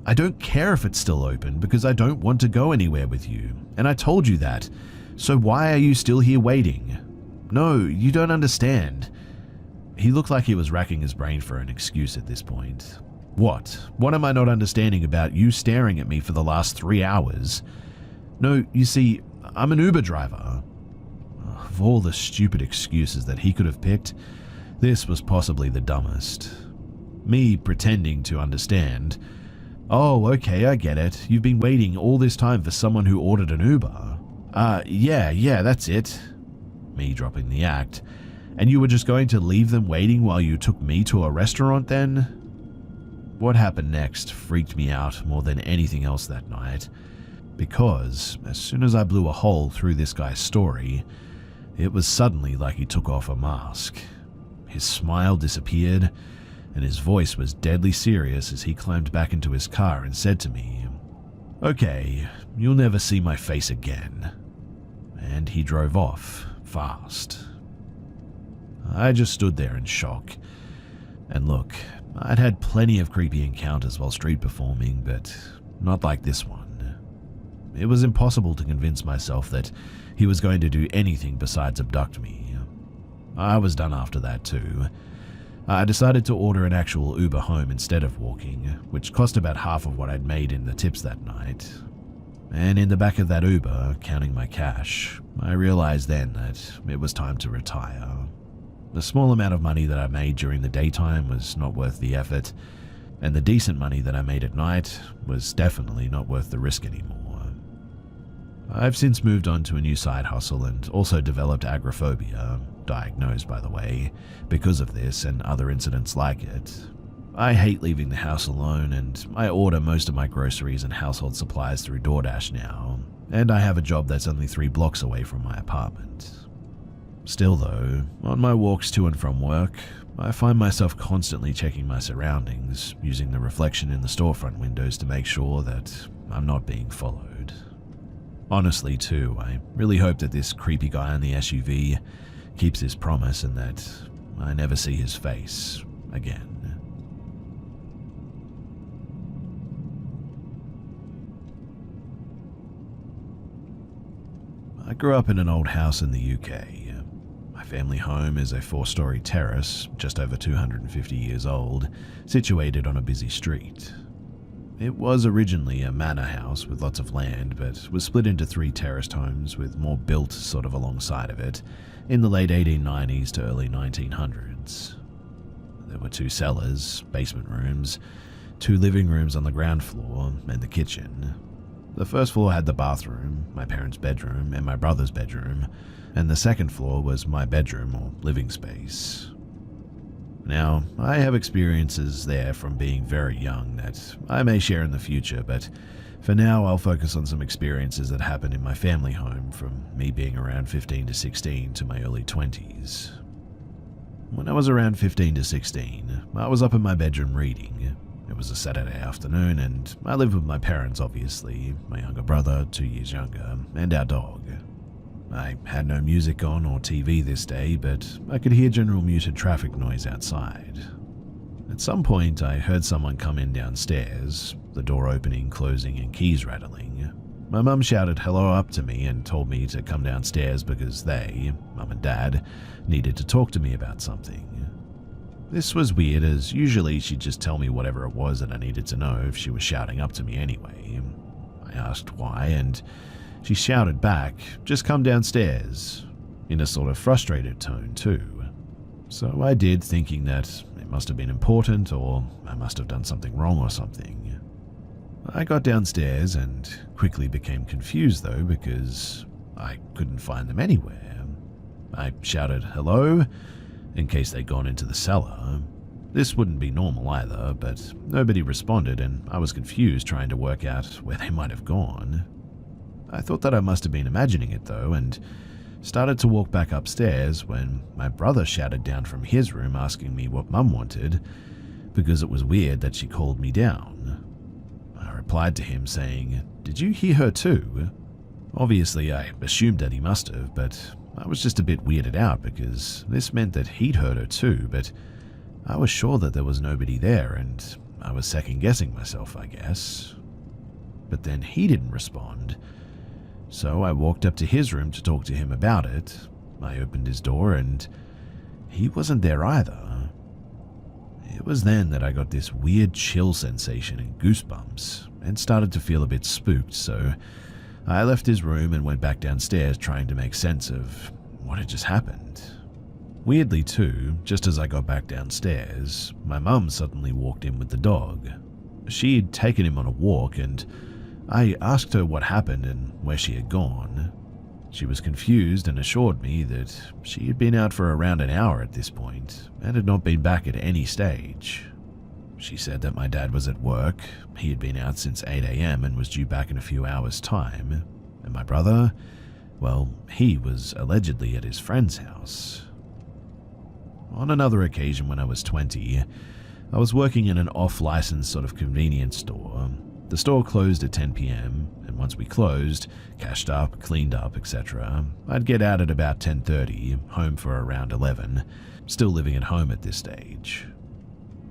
I don't care if it's still open because I don't want to go anywhere with you, and I told you that. So why are you still here waiting? No, you don't understand. He looked like he was racking his brain for an excuse at this point. What? What am I not understanding about you staring at me for the last 3 hours? No, you see, I'm an Uber driver. Of all the stupid excuses that he could have picked, this was possibly the dumbest. Me pretending to understand. Oh, okay, I get it. You've been waiting all this time for someone who ordered an Uber. Yeah, that's it. Me dropping the act. And you were just going to leave them waiting while you took me to a restaurant then? What happened next freaked me out more than anything else that night, because as soon as I blew a hole through this guy's story, it was suddenly like he took off a mask. His smile disappeared, and his voice was deadly serious as he climbed back into his car and said to me, "Okay, you'll never see my face again." And he drove off, fast. I just stood there in shock. And look, I'd had plenty of creepy encounters while street performing, but not like this one. It was impossible to convince myself that he was going to do anything besides abduct me. I was done after that too. I decided to order an actual Uber home instead of walking, which cost about half of what I'd made in the tips that night. And in the back of that Uber, counting my cash, I realized then that it was time to retire. The small amount of money that I made during the daytime was not worth the effort, and the decent money that I made at night was definitely not worth the risk anymore. I've since moved on to a new side hustle and also developed agoraphobia, diagnosed by the way, because of this and other incidents like it. I hate leaving the house alone, and I order most of my groceries and household supplies through DoorDash now, and I have a job that's only 3 blocks away from my apartment. Still though, on my walks to and from work, I find myself constantly checking my surroundings, using the reflection in the storefront windows to make sure that I'm not being followed. Honestly too, I really hope that this creepy guy in the SUV keeps his promise and that I never see his face again. I grew up in an old house in the UK. My family home is a 4-story terrace, just over 250 years old, situated on a busy street. It was originally a manor house with lots of land, but was split into 3 terraced homes with more built sort of alongside of it in the late 1890s to early 1900s. There were 2 cellars, basement rooms, 2 living rooms on the ground floor, and the kitchen. The first floor had the bathroom, my parents' bedroom, and my brother's bedroom, and the second floor was my bedroom or living space. Now, I have experiences there from being very young that I may share in the future, but for now I'll focus on some experiences that happened in my family home from me being around 15 to 16 to my early 20s. When I was around 15 to 16, I was up in my bedroom reading. It was a Saturday afternoon, and I lived with my parents, obviously, my younger brother, 2 years younger, and our dog. I had no music on or TV this day, but I could hear general muted traffic noise outside. At some point, I heard someone come in downstairs, the door opening, closing, and keys rattling. My mum shouted hello up to me and told me to come downstairs because they, Mum and Dad, needed to talk to me about something. This was weird, as usually she'd just tell me whatever it was that I needed to know if she was shouting up to me anyway. I asked why, and she shouted back, "Just come downstairs," in a sort of frustrated tone too. So I did, thinking that it must have been important or I must have done something wrong or something. I got downstairs and quickly became confused though because I couldn't find them anywhere. I shouted hello, in case they'd gone into the cellar, This wouldn't be normal either, but nobody responded and I was confused trying to work out where they might have gone. I thought that I must have been imagining it though and started to walk back upstairs when my brother shouted down from his room asking me what Mum wanted because it was weird that she called me down. I replied to him saying, "Did you hear her too?" Obviously I assumed that he must have, but I was just a bit weirded out because this meant that he'd heard her too, but I was sure that there was nobody there and I was second guessing myself, I guess. But then he didn't respond. So I walked up to his room to talk to him about it. I opened his door and he wasn't there either. It was then that I got this weird chill sensation and goosebumps and started to feel a bit spooked, so I left his room and went back downstairs trying to make sense of what had just happened. Weirdly too, just as I got back downstairs, my mum suddenly walked in with the dog. She'd taken him on a walk and I asked her what happened and where she had gone. She was confused and assured me that she had been out for around an hour at this point and had not been back at any stage. She said that my dad was at work, he had been out since 8 a.m. and was due back in a few hours' time, and my brother, well, he was allegedly at his friend's house. On another occasion when I was 20, I was working in an off-license sort of convenience store. The store closed at 10 p.m, and once we closed, cashed up, cleaned up, etc., I'd get out at about 10:30, home for around 11, still living at home at this stage.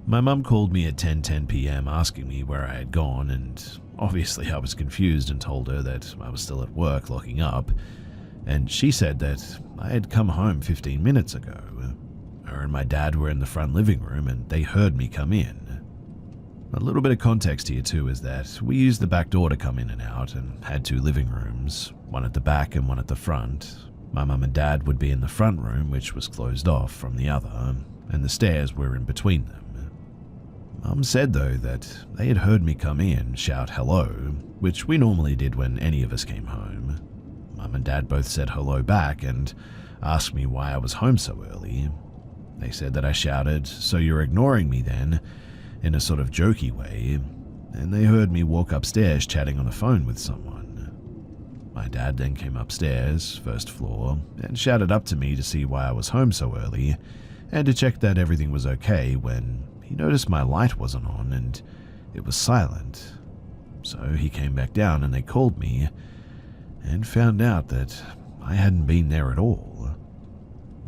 My mum called me at 10:10 p.m. asking me where I had gone, and obviously I was confused and told her that I was still at work locking up, and she said that I had come home 15 minutes ago. Her and my dad were in the front living room and they heard me come in. A little bit of context here too is that we used the back door to come in and out and had two living rooms, one at the back and one at the front. My mum and dad would be in the front room, which was closed off from the other, and the stairs were in between them. Mum said though that they had heard me come in, shout hello, which we normally did when any of us came home. Mum and dad both said hello back and asked me why I was home so early. They said that I shouted, "So you're ignoring me then?" in a sort of jokey way, and they heard me walk upstairs chatting on the phone with someone. My dad then came upstairs, first floor, and shouted up to me to see why I was home so early and to check that everything was okay when he noticed my light wasn't on and it was silent. So he came back down and they called me and found out that I hadn't been there at all.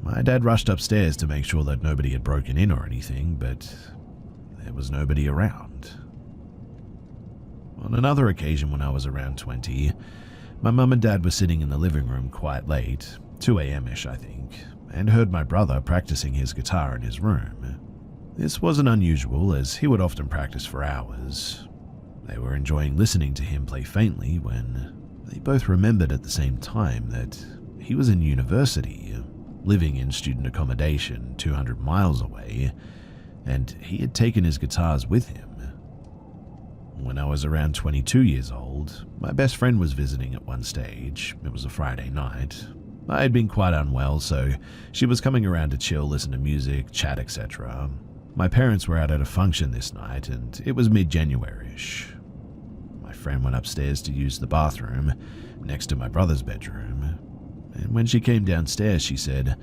My dad rushed upstairs to make sure that nobody had broken in or anything, but there was nobody around. On another occasion when I was around 20, my mum and dad were sitting in the living room quite late, 2 a.m.-ish I think, and heard my brother practicing his guitar in his room. This wasn't unusual as he would often practice for hours. They were enjoying listening to him play faintly when they both remembered at the same time that he was in university, living in student accommodation 200 miles away, and he had taken his guitars with him. When I was around 22 years old, my best friend was visiting at one stage. It was a Friday night. I had been quite unwell, so she was coming around to chill, listen to music, chat, etc. My parents were out at a function this night, and it was mid-January-ish. My friend went upstairs to use the bathroom, next to my brother's bedroom, and when she came downstairs she said,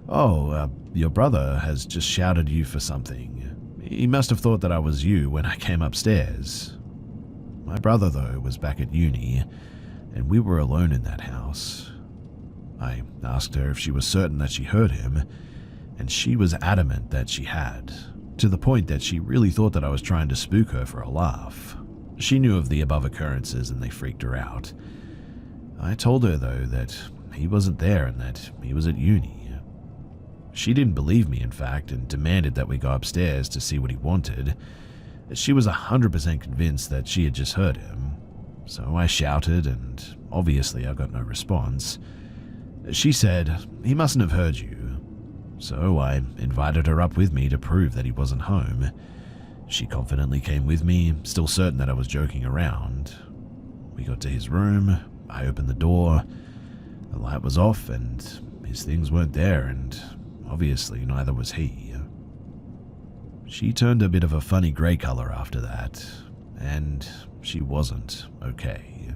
"Oh, your brother has just shouted you for something. He must have thought that I was you when I came upstairs." My brother, though, was back at uni, and we were alone in that house. I asked her if she was certain that she heard him, and she was adamant that she had, to the point that she really thought that I was trying to spook her for a laugh. She knew of the above occurrences and they freaked her out. I told her, though, that he wasn't there and that he was at uni. She didn't believe me, in fact, and demanded that we go upstairs to see what he wanted. She was 100% convinced that she had just heard him. So I shouted, and obviously I got no response. She said, "He mustn't have heard you." So I invited her up with me to prove that he wasn't home. She confidently came with me, still certain that I was joking around. We got to his room, I opened the door, the light was off, and his things weren't there, and obviously neither was he. She turned a bit of a funny grey colour after that, and she wasn't okay.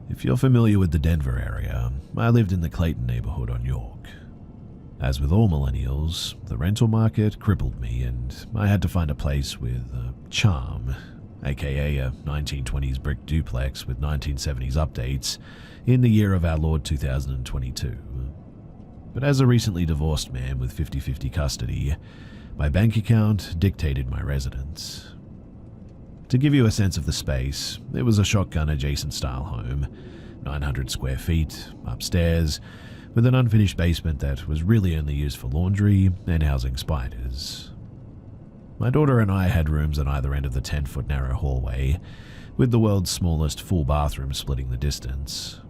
If you're familiar with the Denver area, I lived in the Clayton neighborhood on York. As with all millennials, the rental market crippled me and I had to find a place with charm, aka a 1920s brick duplex with 1970s updates in the year of our Lord 2022. But as a recently divorced man with 50-50 custody, my bank account dictated my residence. To give you a sense of the space, it was a shotgun-adjacent style home, 900 square feet, upstairs, with an unfinished basement that was really only used for laundry and housing spiders. My daughter and I had rooms on either end of the 10-foot narrow hallway, with the world's smallest full bathroom splitting the distance.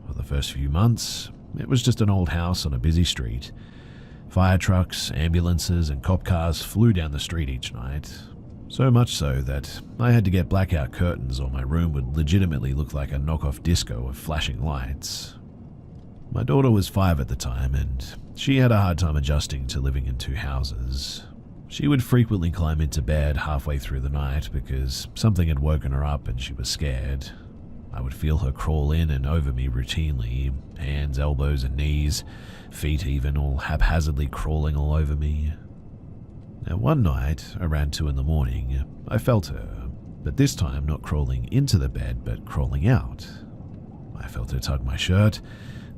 For the first few months, it was just an old house on a busy street. Fire trucks, ambulances, and cop cars flew down the street each night. So much so that I had to get blackout curtains or my room would legitimately look like a knockoff disco of flashing lights. My daughter was 5 at the time and she had a hard time adjusting to living in 2 houses. She would frequently climb into bed halfway through the night because something had woken her up and she was scared. I would feel her crawl in and over me routinely, hands, elbows, and knees, feet even, all haphazardly crawling all over me. Now one night, around 2 in the morning, I felt her, but this time not crawling into the bed, but crawling out. I felt her tug my shirt,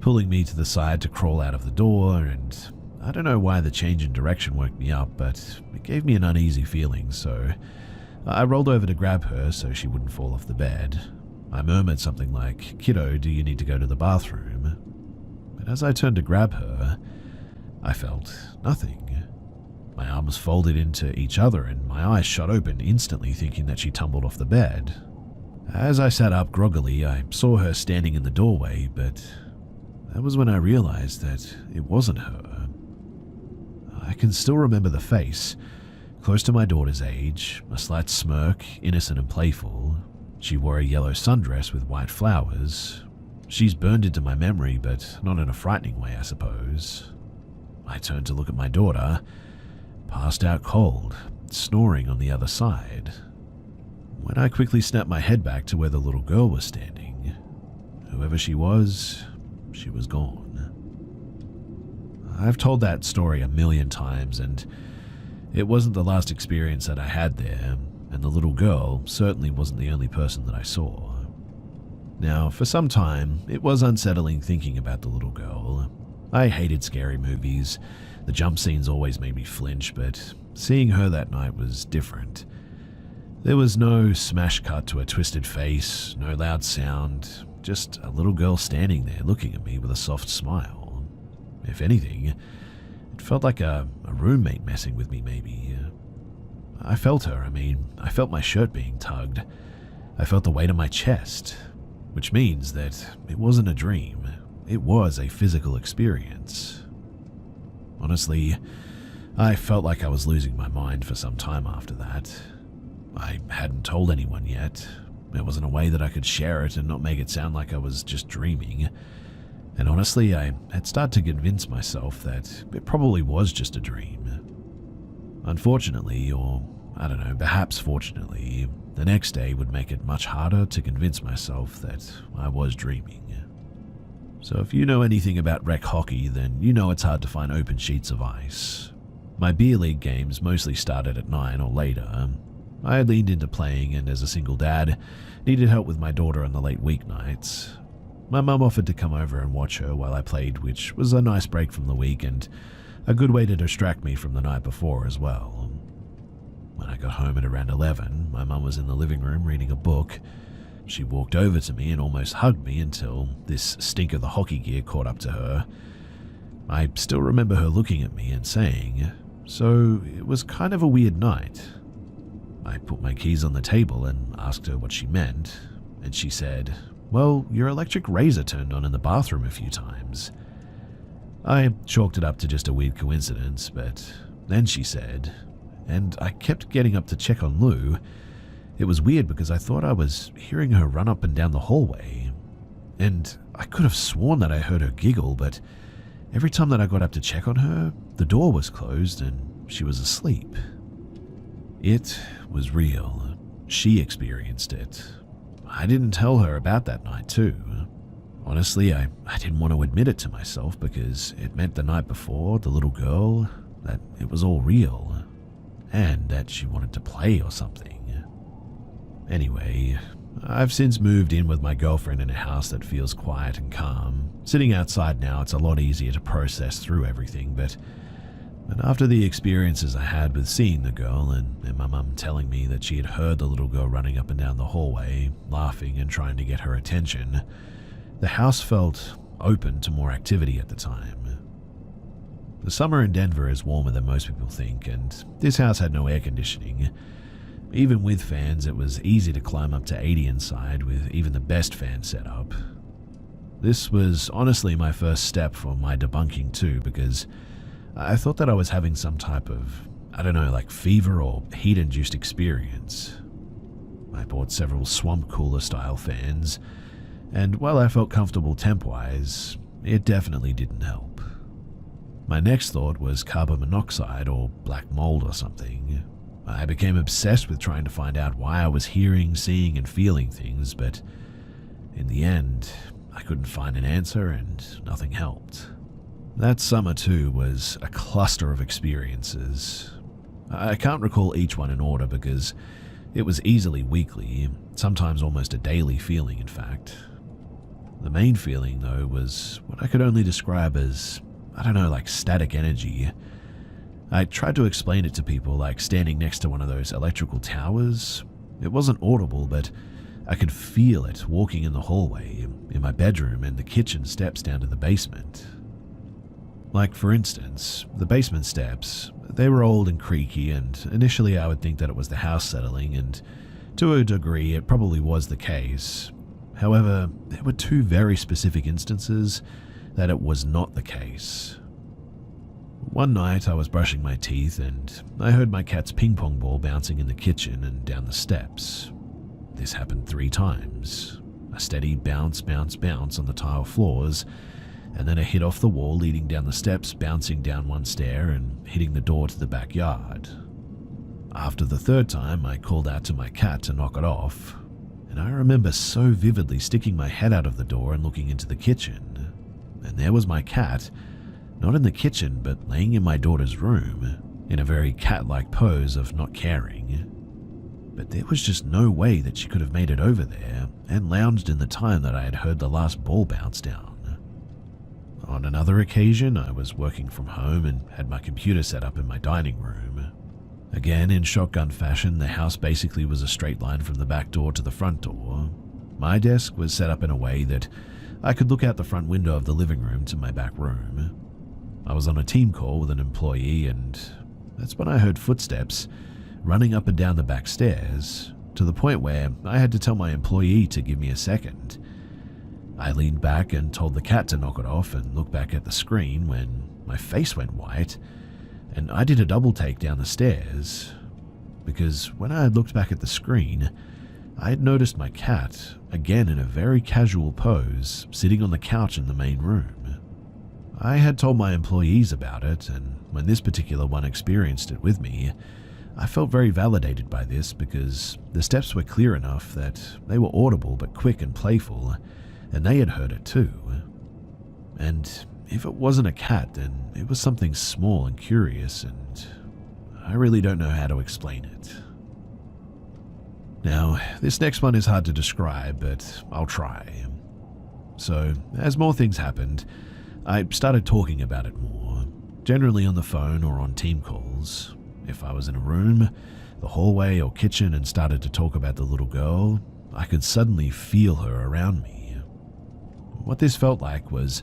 pulling me to the side to crawl out of the door, and I don't know why the change in direction woke me up, but it gave me an uneasy feeling, so I rolled over to grab her so she wouldn't fall off the bed. I murmured something like, "Kiddo, do you need to go to the bathroom?" But as I turned to grab her, I felt nothing. My arms folded into each other and my eyes shot open instantly, thinking that she tumbled off the bed. As I sat up groggily, I saw her standing in the doorway, but that was when I realized that it wasn't her. I can still remember the face, close to my daughter's age, a slight smirk, innocent and playful. She wore a yellow sundress with white flowers. She's burned into my memory, but not in a frightening way, I suppose. I turned to look at my daughter, passed out cold, snoring on the other side. When I quickly snapped my head back to where the little girl was standing, whoever she was gone. I've told that story a million times, and it wasn't the last experience that I had there, and the little girl certainly wasn't the only person that I saw. Now, for some time, it was unsettling thinking about the little girl. I hated scary movies. The jump scenes always made me flinch, but seeing her that night was different. There was no smash cut to a twisted face, no loud sound, just a little girl standing there looking at me with a soft smile. If anything, it felt like a roommate messing with me maybe. I felt her, I felt my shirt being tugged. I felt the weight on my chest, which means that it wasn't a dream. It was a physical experience. Honestly, I felt like I was losing my mind for some time after that. I hadn't told anyone yet. There wasn't a way that I could share it and not make it sound like I was just dreaming. And honestly, I had started to convince myself that it probably was just a dream. Unfortunately, or I don't know, perhaps fortunately, the next day would make it much harder to convince myself that I was dreaming. So if you know anything about rec hockey, then you know it's hard to find open sheets of ice. My beer league games mostly started at 9 or later. I had leaned into playing and as a single dad, needed help with my daughter on the late weeknights. My mum offered to come over and watch her while I played, which was a nice break from the week and a good way to distract me from the night before as well. When I got home at around 11, my mum was in the living room reading a book. She walked over to me and almost hugged me until this stink of the hockey gear caught up to her. I still remember her looking at me and saying, "So it was kind of a weird night." I put my keys on the table and asked her what she meant, and she said, "Well, your electric razor turned on in the bathroom a few times." I chalked it up to just a weird coincidence, but then she said, "And I kept getting up to check on Lou. It was weird because I thought I was hearing her run up and down the hallway. And I could have sworn that I heard her giggle, but every time that I got up to check on her, the door was closed and she was asleep. It was real. She experienced it. I didn't tell her about that night too. Honestly, I didn't want to admit it to myself because it meant the night before, the little girl, that it was all real, and that she wanted to play or something. Anyway, I've since moved in with my girlfriend in a house that feels quiet and calm. Sitting outside now, it's a lot easier to process through everything, but after the experiences I had with seeing the girl and my mum telling me that she had heard the little girl running up and down the hallway, laughing and trying to get her attention, the house felt open to more activity at the time. The summer in Denver is warmer than most people think, and this house had no air conditioning. Even with fans, it was easy to climb up to 80 inside with even the best fan setup. This was honestly my first step for my debunking too, because I thought that I was having some type of, like fever or heat-induced experience. I bought several swamp cooler style fans, and while I felt comfortable temp-wise, it definitely didn't help. My next thought was carbon monoxide or black mold or something. I became obsessed with trying to find out why I was hearing, seeing, and feeling things, but in the end, I couldn't find an answer and nothing helped. That summer too was a cluster of experiences. I can't recall each one in order because it was easily weekly, sometimes almost a daily feeling in fact. The main feeling though was what I could only describe as, like static energy. I tried to explain it to people like standing next to one of those electrical towers. It wasn't audible, but I could feel it walking in the hallway, in my bedroom and the kitchen steps down to the basement. Like for instance, the basement steps, they were old and creaky, and initially I would think that it was the house settling, and to a degree it probably was the case. However, there were two very specific instances that it was not the case. One night I was brushing my teeth and I heard my cat's ping pong ball bouncing in the kitchen and down the steps. This happened 3 times. A steady bounce, bounce, bounce on the tile floors, and then a hit off the wall leading down the steps, bouncing down one stair and hitting the door to the backyard. After the 3rd time, I called out to my cat to knock it off, and I remember so vividly sticking my head out of the door and looking into the kitchen, and there was my cat, not in the kitchen but laying in my daughter's room, in a very cat-like pose of not caring. But there was just no way that she could have made it over there and lounged in the time that I had heard the last ball bounce down. On another occasion, I was working from home and had my computer set up in my dining room. Again, in shotgun fashion, the house basically was a straight line from the back door to the front door. My desk was set up in a way that I could look out the front window of the living room to my back room. I was on a team call with an employee, and that's when I heard footsteps running up and down the back stairs, to the point where I had to tell my employee to give me a second. I leaned back and told the cat to knock it off and looked back at the screen when my face went white, and I did a double take down the stairs, because when I had looked back at the screen, I had noticed my cat, again in a very casual pose, sitting on the couch in the main room. I had told my employees about it, and when this particular one experienced it with me, I felt very validated by this because the steps were clear enough that they were audible but quick and playful, and they had heard it too. And if it wasn't a cat, then it was something small and curious, and I really don't know how to explain it. Now, this next one is hard to describe, but I'll try. So, as more things happened, I started talking about it more, generally on the phone or on team calls. If I was in a room, the hallway or kitchen and started to talk about the little girl, I could suddenly feel her around me. What this felt like was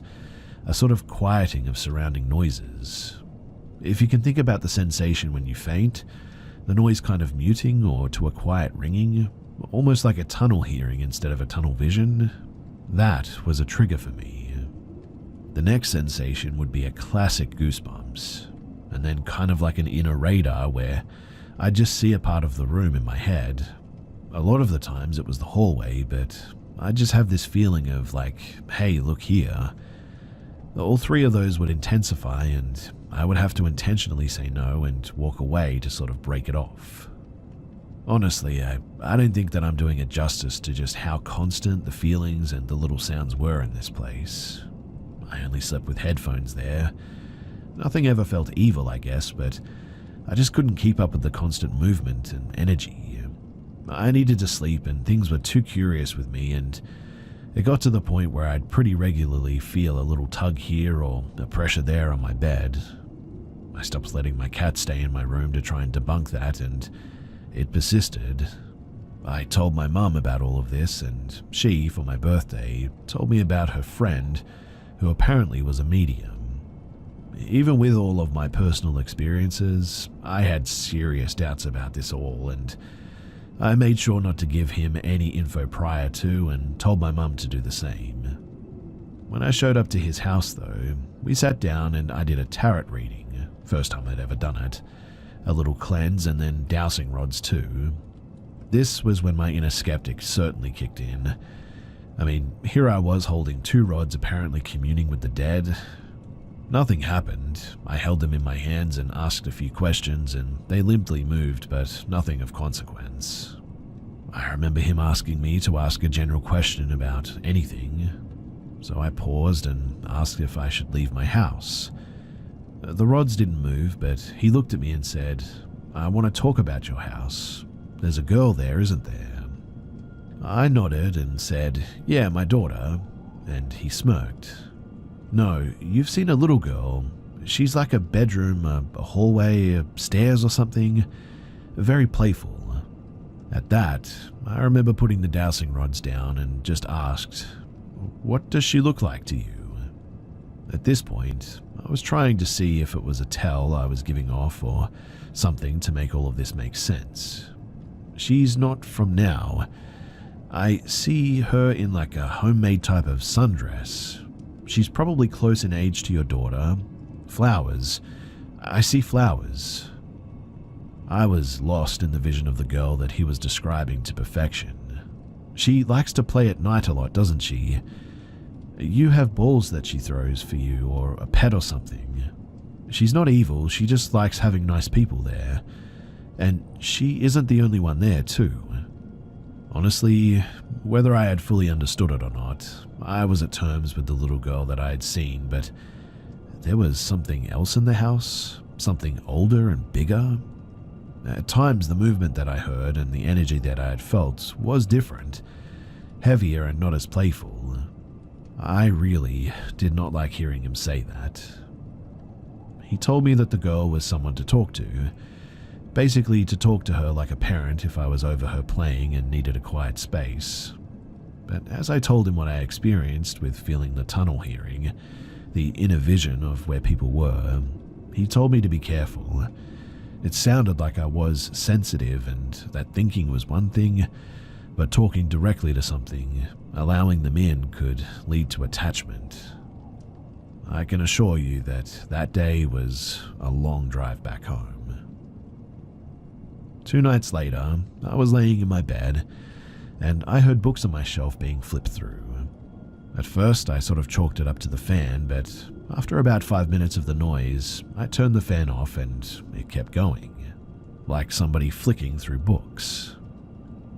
a sort of quieting of surrounding noises. If you can think about the sensation when you faint, the noise kind of muting or to a quiet ringing, almost like a tunnel hearing instead of a tunnel vision, that was a trigger for me. The next sensation would be a classic goosebumps, and then kind of like an inner radar where I'd just see a part of the room in my head. A lot of the times it was the hallway, but I just have this feeling of like, hey, look here. All three of those would intensify, and I would have to intentionally say no and walk away to sort of break it off. Honestly, I don't think that I'm doing it justice to just how constant the feelings and the little sounds were in this place. I only slept with headphones there. Nothing ever felt evil, I guess, but I just couldn't keep up with the constant movement and energy. I needed to sleep, and things were too curious with me, and it got to the point where I'd pretty regularly feel a little tug here or a pressure there on my bed. I stopped letting my cat stay in my room to try and debunk that, and it persisted. I told my mum about all of this, and she, for my birthday, told me about her friend, who apparently was a medium. Even with all of my personal experiences, I had serious doubts about this all, and I made sure not to give him any info prior to, and told my mum to do the same. When I showed up to his house though, we sat down and I did a tarot reading, first time I'd ever done it, a little cleanse and then dowsing rods too. This was when my inner skeptic certainly kicked in. I mean, here I was holding 2 rods apparently communing with the dead. Nothing happened. I held them in my hands and asked a few questions, and they limply moved, but nothing of consequence. I remember him asking me to ask a general question about anything, so I paused and asked if I should leave my house. The rods didn't move, but he looked at me and said, "I want to talk about your house. There's a girl there, isn't there?" I nodded and said, "Yeah, my daughter," and he smirked. "No, you've seen a little girl. She's like a bedroom, a hallway, stairs or something. Very playful." At that, I remember putting the dowsing rods down and just asked, "What does she look like to you?" At this point, I was trying to see if it was a tell I was giving off or something to make all of this make sense. "She's not from now. I see her in like a homemade type of sundress. She's probably close in age to your daughter. Flowers. I see flowers." I was lost in the vision of the girl that he was describing to perfection. "She likes to play at night a lot, doesn't she? You have balls that she throws for you, or a pet or something. She's not evil, she just likes having nice people there. And she isn't the only one there, too." Honestly, whether I had fully understood it or not, I was at terms with the little girl that I had seen, but there was something else in the house, something older and bigger. At times, the movement that I heard and the energy that I had felt was different, heavier and not as playful. I really did not like hearing him say that. He told me that the girl was someone to talk to, basically to talk to her like a parent if I was over her playing and needed a quiet space. But as I told him what I experienced with feeling the tunnel hearing, the inner vision of where people were, he told me to be careful. It sounded like I was sensitive and that thinking was one thing, but talking directly to something, allowing them in, could lead to attachment. I can assure you that that day was a long drive back home. 2 nights later, I was laying in my bed, and I heard books on my shelf being flipped through. At first, I sort of chalked it up to the fan, but after about 5 minutes of the noise, I turned the fan off and it kept going, like somebody flicking through books.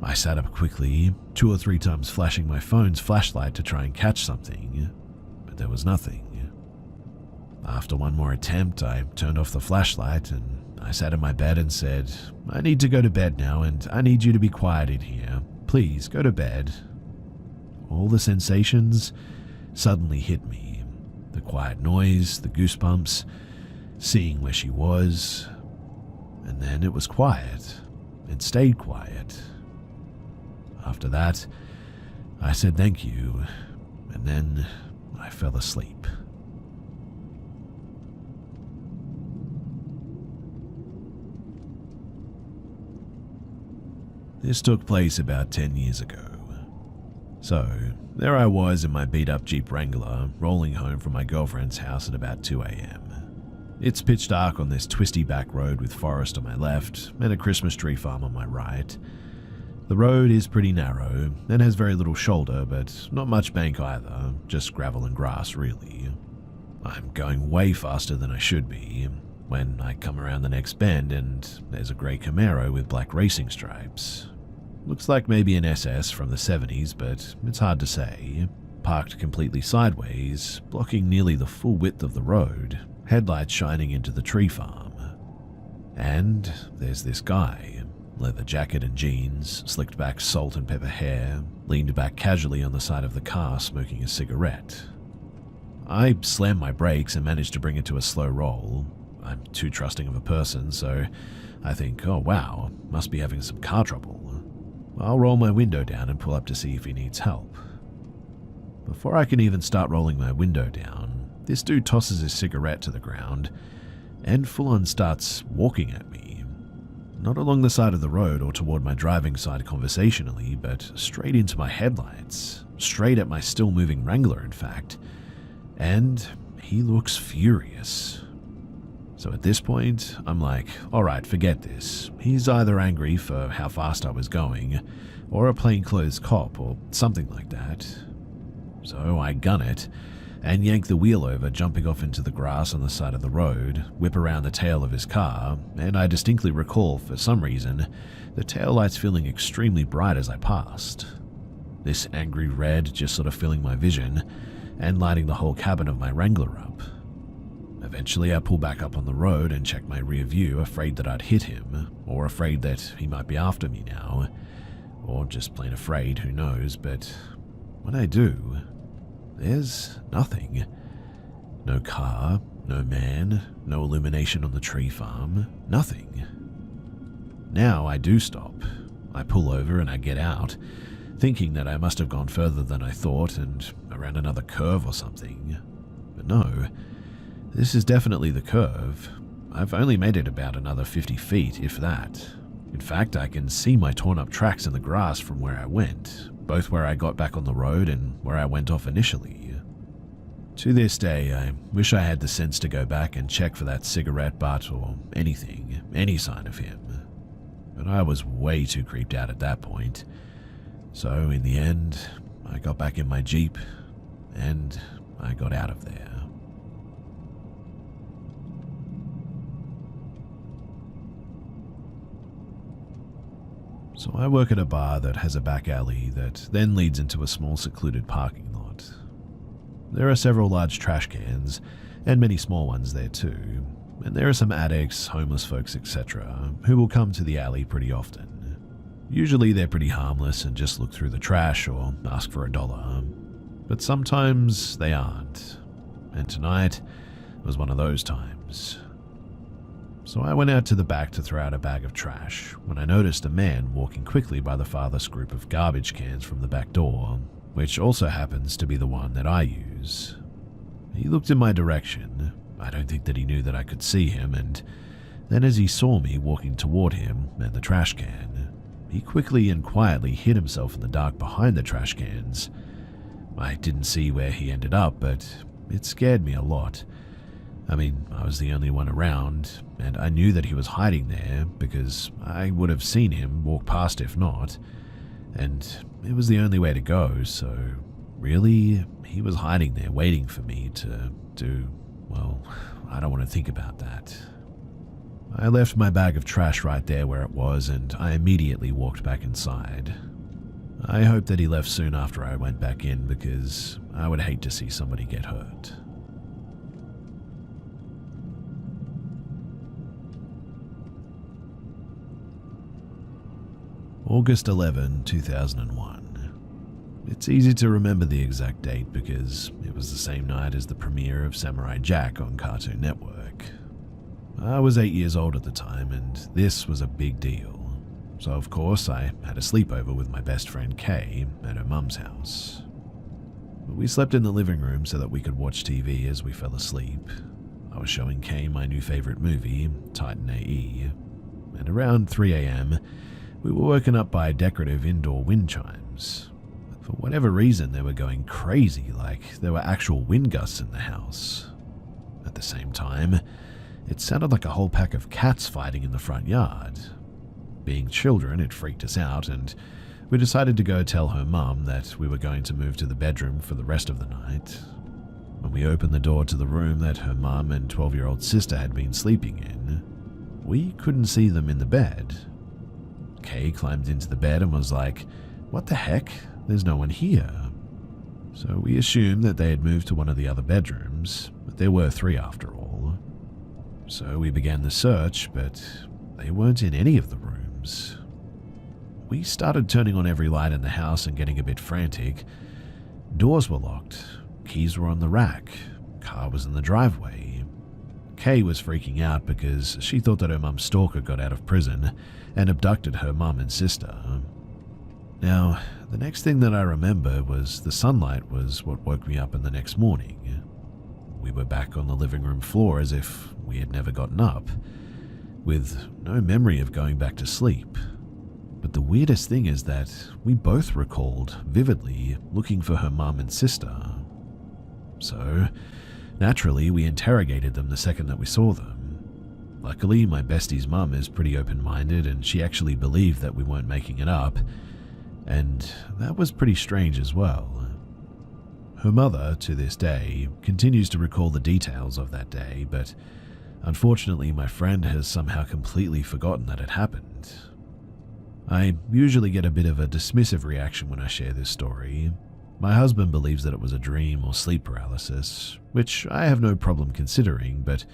I sat up quickly, 2 or 3 times flashing my phone's flashlight to try and catch something, but there was nothing. After one more attempt, I turned off the flashlight and I sat in my bed and said, "I need to go to bed now and I need you to be quiet in here. Please, go to bed." All the sensations suddenly hit me. The quiet noise, the goosebumps, seeing where she was, and then it was quiet. It stayed quiet. After that, I said thank you, and then I fell asleep. This took place about 10 years ago. So, there I was in my beat-up Jeep Wrangler, rolling home from my girlfriend's house at about 2 a.m. It's pitch dark on this twisty back road with forest on my left and a Christmas tree farm on my right. The road is pretty narrow and has very little shoulder, but not much bank either, just gravel and grass really. I'm going way faster than I should be when I come around the next bend and there's a grey Camaro with black racing stripes. Looks like maybe an SS from the 70s, but it's hard to say. Parked completely sideways, blocking nearly the full width of the road, headlights shining into the tree farm. And there's this guy, leather jacket and jeans, slicked back salt and pepper hair, leaned back casually on the side of the car smoking a cigarette. I slam my brakes and manage to bring it to a slow roll. I'm too trusting of a person, so I think, oh wow, must be having some car trouble. I'll roll my window down and pull up to see if he needs help. Before I can even start rolling my window down, this dude tosses his cigarette to the ground and full-on starts walking at me. Not along the side of the road or toward my driving side conversationally, but straight into my headlights, straight at my still-moving Wrangler in fact, and he looks furious. So at this point, I'm like, alright, forget this. He's either angry for how fast I was going, or a plainclothes cop, or something like that. So I gun it, and yank the wheel over, jumping off into the grass on the side of the road, whip around the tail of his car, and I distinctly recall, for some reason, the taillights feeling extremely bright as I passed. This angry red just sort of filling my vision, and lighting the whole cabin of my Wrangler up. Eventually I pull back up on the road and check my rear view, afraid that I'd hit him, or afraid that he might be after me now, or just plain afraid, who knows, but when I do, there's nothing. No car, no man, no illumination on the tree farm, nothing. Now I do stop. I pull over and I get out, thinking that I must have gone further than I thought and around another curve or something. But no, this is definitely the curve. I've only made it about another 50 feet, if that. In fact, I can see my torn up tracks in the grass from where I went, both where I got back on the road and where I went off initially. To this day, I wish I had the sense to go back and check for that cigarette butt or anything, any sign of him. But I was way too creeped out at that point. So in the end, I got back in my Jeep and I got out of there. So I work at a bar that has a back alley that then leads into a small secluded parking lot. There are several large trash cans, and many small ones there too, and there are some addicts, homeless folks, etc., who will come to the alley pretty often. Usually they're pretty harmless and just look through the trash or ask for $1, but sometimes they aren't, and tonight was one of those times. So I went out to the back to throw out a bag of trash when I noticed a man walking quickly by the farthest group of garbage cans from the back door, which also happens to be the one that I use. He looked in my direction. I don't think that he knew that I could see him, and then as he saw me walking toward him and the trash can, he quickly and quietly hid himself in the dark behind the trash cans. I didn't see where he ended up, but it scared me a lot. I mean, I was the only one around, and I knew that he was hiding there because I would have seen him walk past if not, and it was the only way to go, so really, he was hiding there waiting for me to do, well, I don't want to think about that. I left my bag of trash right there where it was, and I immediately walked back inside. I hope that he left soon after I went back in because I would hate to see somebody get hurt. August 11, 2001. It's easy to remember the exact date because it was the same night as the premiere of Samurai Jack on Cartoon Network. I was 8 years old at the time, and this was a big deal. So of course I had a sleepover with my best friend Kay at her mum's house. We slept in the living room so that we could watch TV as we fell asleep. I was showing Kay my new favorite movie, Titan AE, and around 3 a.m., we were woken up by decorative indoor wind chimes. For whatever reason, they were going crazy, like there were actual wind gusts in the house. At the same time, it sounded like a whole pack of cats fighting in the front yard. Being children, it freaked us out, and We decided to go tell her mum that we were going to move to the bedroom for the rest of the night. When we opened the door to the room that her mum and 12-year-old sister had been sleeping in, we couldn't see them in the bed. Kay climbed into the bed and was like, "What the heck? There's no one here." So we assumed that they had moved to one of the other bedrooms, but there were 3 after all. So we began the search, but they weren't in any of the rooms. We started turning on every light in the house and getting a bit frantic. Doors were locked, keys were on the rack, car was in the driveway. Kay was freaking out because she thought that her mum's stalker got out of prison and abducted her mum and sister. Now, the next thing that I remember was the sunlight was what woke me up in the next morning. We were back on the living room floor as if we had never gotten up, with no memory of going back to sleep. But the weirdest thing is that we both recalled vividly looking for her mum and sister. So, naturally, we interrogated them the second that we saw them. Luckily, my bestie's mum is pretty open-minded and she actually believed that we weren't making it up, and that was pretty strange as well. Her mother, to this day, continues to recall the details of that day, but unfortunately my friend has somehow completely forgotten that it happened. I usually get a bit of a dismissive reaction when I share this story. My husband believes that it was a dream or sleep paralysis, which I have no problem considering, but